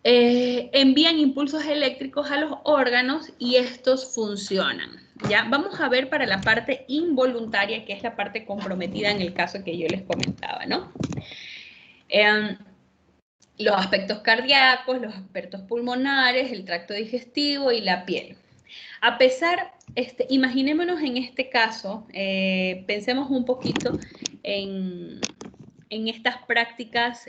envían impulsos eléctricos a los órganos y estos funcionan. ¿Ya? Vamos a ver para la parte involuntaria, que es la parte comprometida en el caso que yo les comentaba, ¿no? Los aspectos cardíacos, los aspectos pulmonares, el tracto digestivo y la piel. A pesar, imaginémonos en este caso, pensemos un poquito en estas prácticas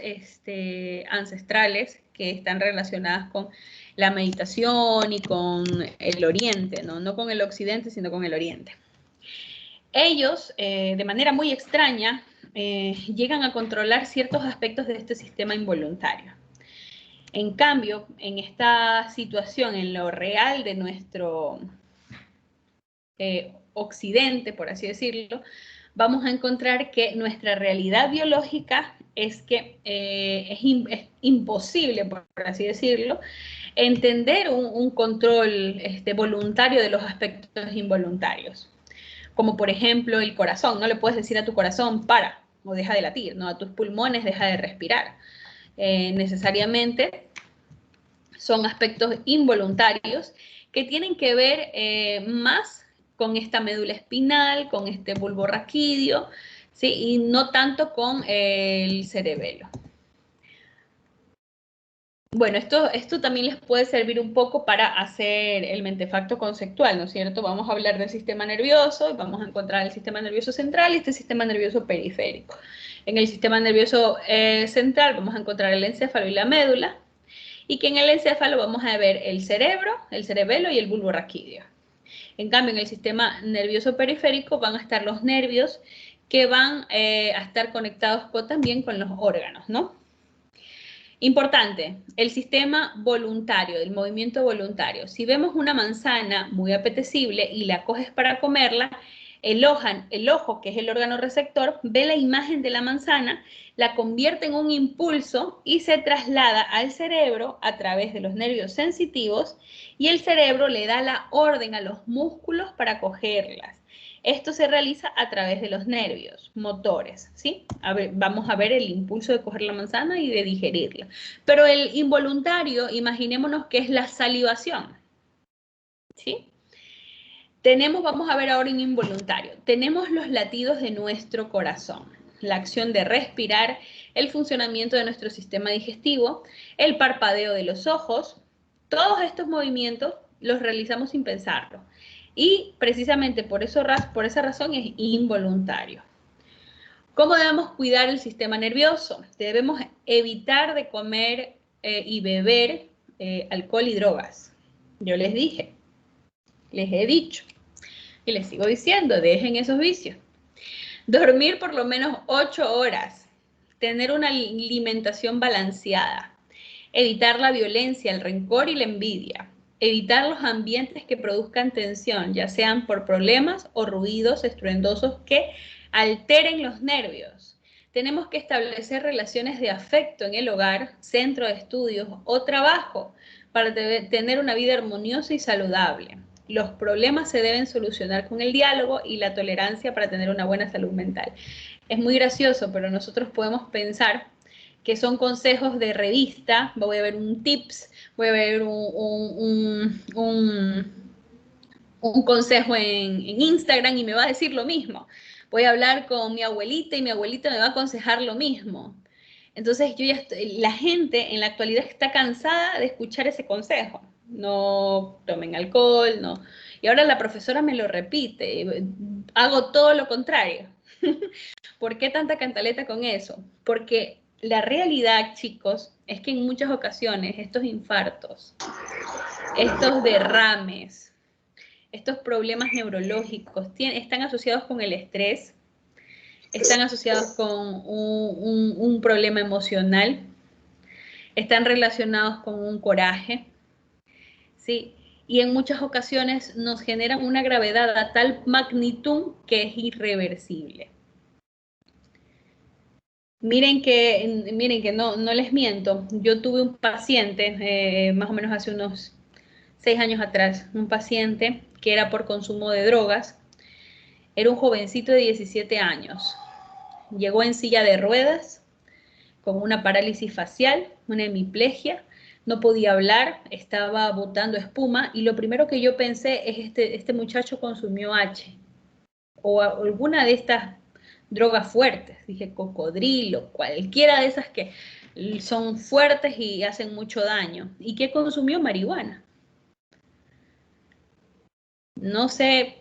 ancestrales que están relacionadas con la meditación y con el oriente, no con el occidente, sino con el oriente. Ellos, de manera muy extraña, llegan a controlar ciertos aspectos de este sistema involuntario. En cambio, en esta situación, en lo real de nuestro occidente, por así decirlo, vamos a encontrar que nuestra realidad biológica es que es imposible, por así decirlo, entender un control voluntario de los aspectos involuntarios. Como por ejemplo el corazón, no le puedes decir a tu corazón para o deja de latir, ¿no? A tus pulmones deja de respirar. Necesariamente son aspectos involuntarios que tienen que ver más con esta médula espinal, con este bulbo raquídeo, ¿sí? Y no tanto con el cerebelo. Bueno, esto también les puede servir un poco para hacer el mentefacto conceptual, ¿no es cierto? Vamos a hablar del sistema nervioso y vamos a encontrar el sistema nervioso central y este sistema nervioso periférico. En el sistema nervioso central vamos a encontrar el encéfalo y la médula, y que en el encéfalo vamos a ver el cerebro, el cerebelo y el bulbo raquídeo. En cambio, en el sistema nervioso periférico van a estar los nervios que van a estar conectados también con los órganos, ¿no? Importante, el sistema voluntario, el movimiento voluntario. Si vemos una manzana muy apetecible y la coges para comerla, el ojo, que es el órgano receptor, ve la imagen de la manzana, la convierte en un impulso y se traslada al cerebro a través de los nervios sensitivos y el cerebro le da la orden a los músculos para cogerlas. Esto se realiza a través de los nervios motores, ¿sí? Vamos a ver el impulso de coger la manzana y de digerirla. Pero el involuntario, imaginémonos que es la salivación, ¿sí? Vamos a ver ahora en involuntario. Tenemos los latidos de nuestro corazón, la acción de respirar, el funcionamiento de nuestro sistema digestivo, el parpadeo de los ojos. Todos estos movimientos los realizamos sin pensarlo. Y precisamente por esa razón es involuntario. ¿Cómo debemos cuidar el sistema nervioso? Debemos evitar de comer y beber alcohol y drogas. Yo les he dicho. Y les sigo diciendo, dejen esos vicios. Dormir por lo menos 8 horas. Tener una alimentación balanceada. Evitar la violencia, el rencor y la envidia. Evitar los ambientes que produzcan tensión, ya sean por problemas o ruidos estruendosos que alteren los nervios. Tenemos que establecer relaciones de afecto en el hogar, centro de estudios o trabajo para tener una vida armoniosa y saludable. Los problemas se deben solucionar con el diálogo y la tolerancia para tener una buena salud mental. Es muy gracioso, pero nosotros podemos pensar que son consejos de revista, voy a ver un tips, voy a ver un consejo en Instagram y me va a decir lo mismo. Voy a hablar con mi abuelita y mi abuelita me va a aconsejar lo mismo. Entonces la gente en la actualidad está cansada de escuchar ese consejo. No tomen alcohol, no. Y ahora la profesora me lo repite. Hago todo lo contrario. ¿Por qué tanta cantaleta con eso? Porque la realidad, chicos, es que en muchas ocasiones estos infartos, estos derrames, estos problemas neurológicos están asociados con el estrés, están asociados con un problema emocional, están relacionados con un coraje, ¿sí? Y en muchas ocasiones nos generan una gravedad a tal magnitud que es irreversible. Miren que no les miento, yo tuve un paciente, más o menos hace unos 6 años atrás, un paciente que era por consumo de drogas, era un jovencito de 17 años, llegó en silla de ruedas, con una parálisis facial, una hemiplegia, no podía hablar, estaba botando espuma, y lo primero que yo pensé es este muchacho consumió H, o alguna de estas drogas fuertes, dije cocodrilo, cualquiera de esas que son fuertes y hacen mucho daño. ¿Y qué consumió? Marihuana. No sé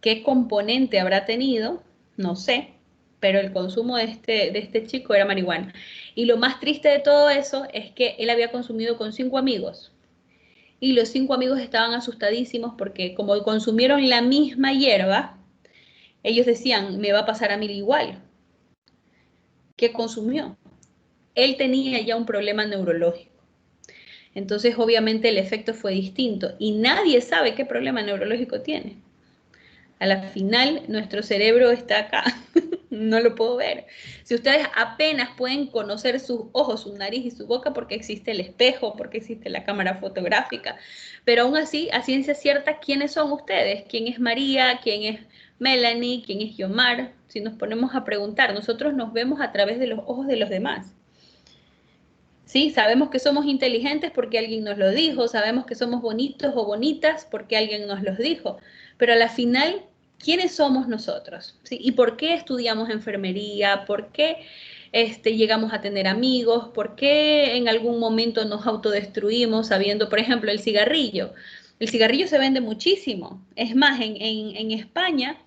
qué componente habrá tenido, no sé, pero el consumo de este chico era marihuana. Y lo más triste de todo eso es que él había consumido con 5 amigos. Y los 5 amigos estaban asustadísimos porque como consumieron la misma hierba, ellos decían, me va a pasar a mí igual. ¿Qué consumió? Él tenía ya un problema neurológico. Entonces, obviamente, el efecto fue distinto. Y nadie sabe qué problema neurológico tiene. A la final, nuestro cerebro está acá. No lo puedo ver. Si ustedes apenas pueden conocer sus ojos, su nariz y su boca porque existe el espejo, porque existe la cámara fotográfica, pero aún así, a ciencia cierta, ¿quiénes son ustedes? ¿Quién es María? ¿Quién es Melanie? ¿Quién es Yomar? Si nos ponemos a preguntar, nosotros nos vemos a través de los ojos de los demás. Sí, sabemos que somos inteligentes porque alguien nos lo dijo, sabemos que somos bonitos o bonitas porque alguien nos los dijo, pero a la final, ¿quiénes somos nosotros? ¿Sí? ¿Y por qué estudiamos enfermería? ¿Por qué llegamos a tener amigos? ¿Por qué en algún momento nos autodestruimos sabiendo, por ejemplo, el cigarrillo? El cigarrillo se vende muchísimo. Es más, en España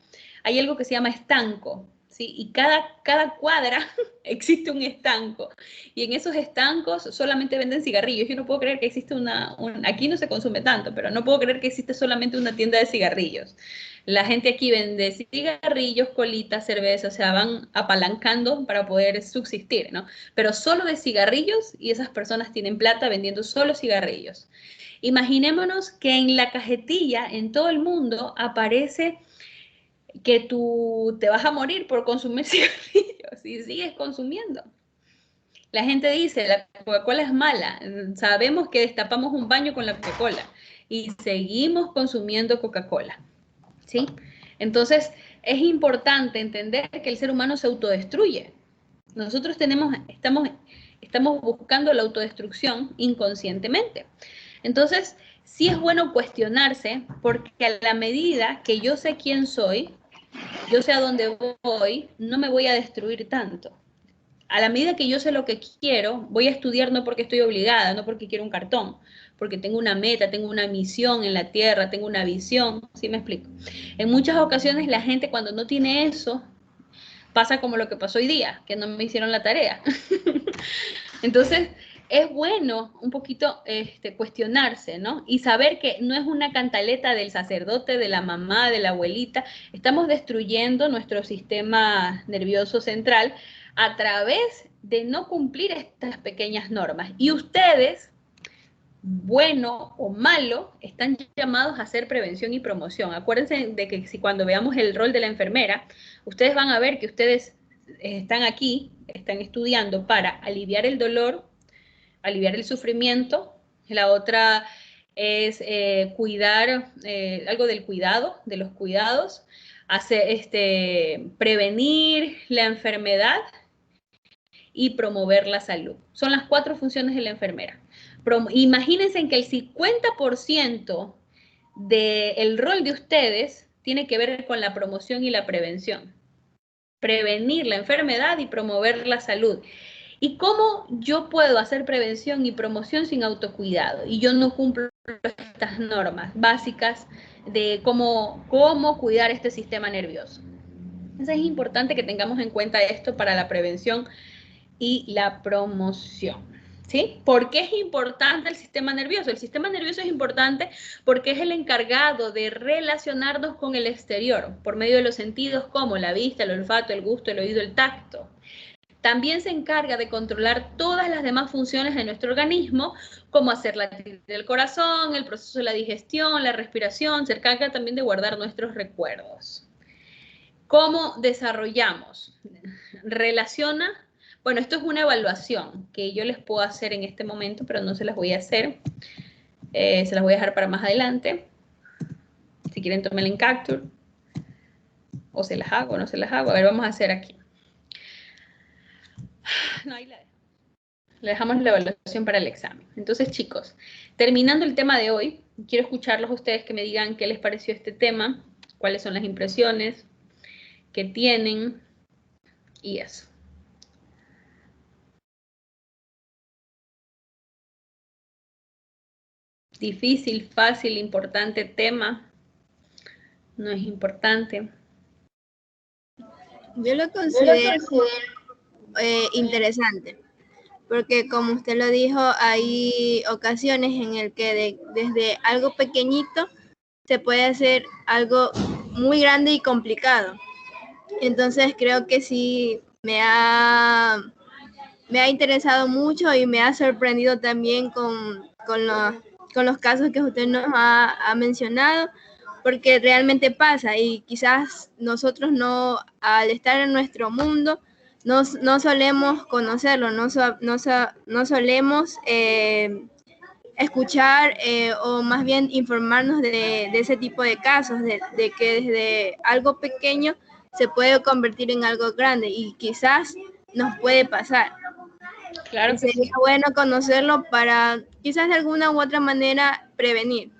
hay algo que se llama estanco, ¿sí? Y cada cuadra existe un estanco. Y en esos estancos solamente venden cigarrillos. Yo no puedo creer que existe aquí no se consume tanto, pero no puedo creer que existe solamente una tienda de cigarrillos. La gente aquí vende cigarrillos, colitas, cerveza, o sea, van apalancando para poder subsistir, ¿no? Pero solo de cigarrillos, y esas personas tienen plata vendiendo solo cigarrillos. Imaginémonos que en la cajetilla, en todo el mundo, aparece que tú te vas a morir por consumir cigarrillos y sigues consumiendo. La gente dice, la Coca-Cola es mala, sabemos que destapamos un baño con la Coca-Cola y seguimos consumiendo Coca-Cola, ¿sí? Entonces, es importante entender que el ser humano se autodestruye. Nosotros estamos buscando la autodestrucción inconscientemente. Entonces, sí es bueno cuestionarse, porque a la medida que yo sé quién soy, yo sé a dónde voy, no me voy a destruir tanto. A la medida que yo sé lo que quiero, voy a estudiar no porque estoy obligada, no porque quiero un cartón, porque tengo una meta, tengo una misión en la tierra, tengo una visión, ¿sí me explico? En muchas ocasiones la gente cuando no tiene eso, pasa como lo que pasó hoy día, que no me hicieron la tarea. Entonces, es bueno un poquito cuestionarse, ¿no? Y saber que no es una cantaleta del sacerdote, de la mamá, de la abuelita. Estamos destruyendo nuestro sistema nervioso central a través de no cumplir estas pequeñas normas. Y ustedes, bueno o malo, están llamados a hacer prevención y promoción. Acuérdense de que si cuando veamos el rol de la enfermera, ustedes van a ver que ustedes están aquí, están estudiando para aliviar el dolor, aliviar el sufrimiento. La otra es cuidar, algo del cuidado, de los cuidados, prevenir la enfermedad y promover la salud. Son las 4 funciones de la enfermera. Imagínense que el 50% del rol de ustedes tiene que ver con la promoción y la prevención. Prevenir la enfermedad y promover la salud. ¿Y cómo yo puedo hacer prevención y promoción sin autocuidado? Y yo no cumplo estas normas básicas de cómo cuidar este sistema nervioso. Entonces es importante que tengamos en cuenta esto para la prevención y la promoción. ¿Sí? ¿Por qué es importante el sistema nervioso? El sistema nervioso es importante porque es el encargado de relacionarnos con el exterior por medio de los sentidos como la vista, el olfato, el gusto, el oído, el tacto. También se encarga de controlar todas las demás funciones de nuestro organismo, como hacer latir el corazón, el proceso de la digestión, la respiración. Se encarga también de guardar nuestros recuerdos. ¿Cómo desarrollamos? Relaciona. Bueno, esto es una evaluación que yo les puedo hacer en este momento, pero no se las voy a hacer. Se las voy a dejar para más adelante. Si quieren, tomen en capture. O se las hago o no se las hago. A ver, vamos a hacer aquí. No, ahí la dejo. Le dejamos la evaluación para el examen. Entonces, chicos, terminando el tema de hoy, quiero escucharlos a ustedes que me digan qué les pareció este tema, cuáles son las impresiones que tienen y eso. Difícil, fácil, importante tema. No es importante. Yo lo considero interesante, porque como usted lo dijo, hay ocasiones en el que desde algo pequeñito se puede hacer algo muy grande y complicado. Entonces creo que sí me ha interesado mucho y me ha sorprendido también con los casos que usted nos ha mencionado, porque realmente pasa y quizás nosotros no, al estar en nuestro mundo, no solemos conocerlo, no solemos escuchar o más bien informarnos de ese tipo de casos, de que desde algo pequeño se puede convertir en algo grande y quizás nos puede pasar. Claro que sería bueno conocerlo para quizás de alguna u otra manera prevenir.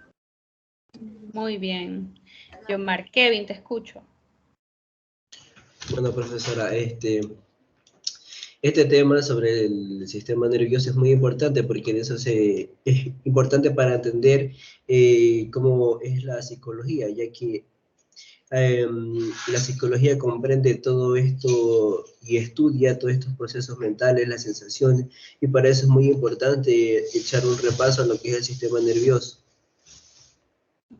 Muy bien. Yomar, Kevin, te escucho. Bueno, profesora, este tema sobre el sistema nervioso es muy importante porque en eso es importante para entender cómo es la psicología, ya que la psicología comprende todo esto y estudia todos estos procesos mentales, las sensaciones, y para eso es muy importante echar un repaso a lo que es el sistema nervioso.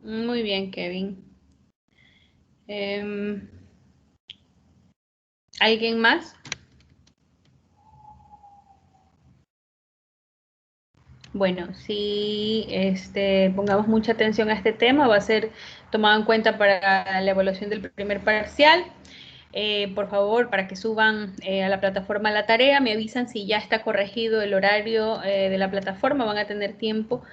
Muy bien, Kevin. ¿Alguien más? Bueno, si pongamos mucha atención a este tema, va a ser tomado en cuenta para la evaluación del primer parcial. Por favor, para que suban a la plataforma la tarea, me avisan si ya está corregido el horario de la plataforma. Van a tener tiempo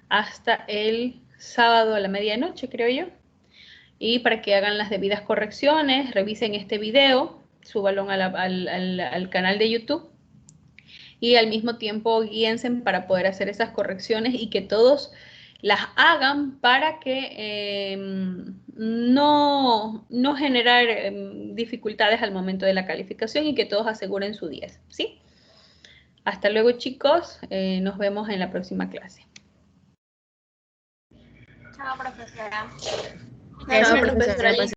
hasta el sábado a la medianoche, creo yo. Y para que hagan las debidas correcciones, revisen este video, súbanlo al canal de YouTube. Y al mismo tiempo guíense para poder hacer esas correcciones y que todos las hagan para que no generar dificultades al momento de la calificación y que todos aseguren su 10, ¿sí? Hasta luego, chicos. Nos vemos en la próxima clase. Chao, profesora. Chao, profesora.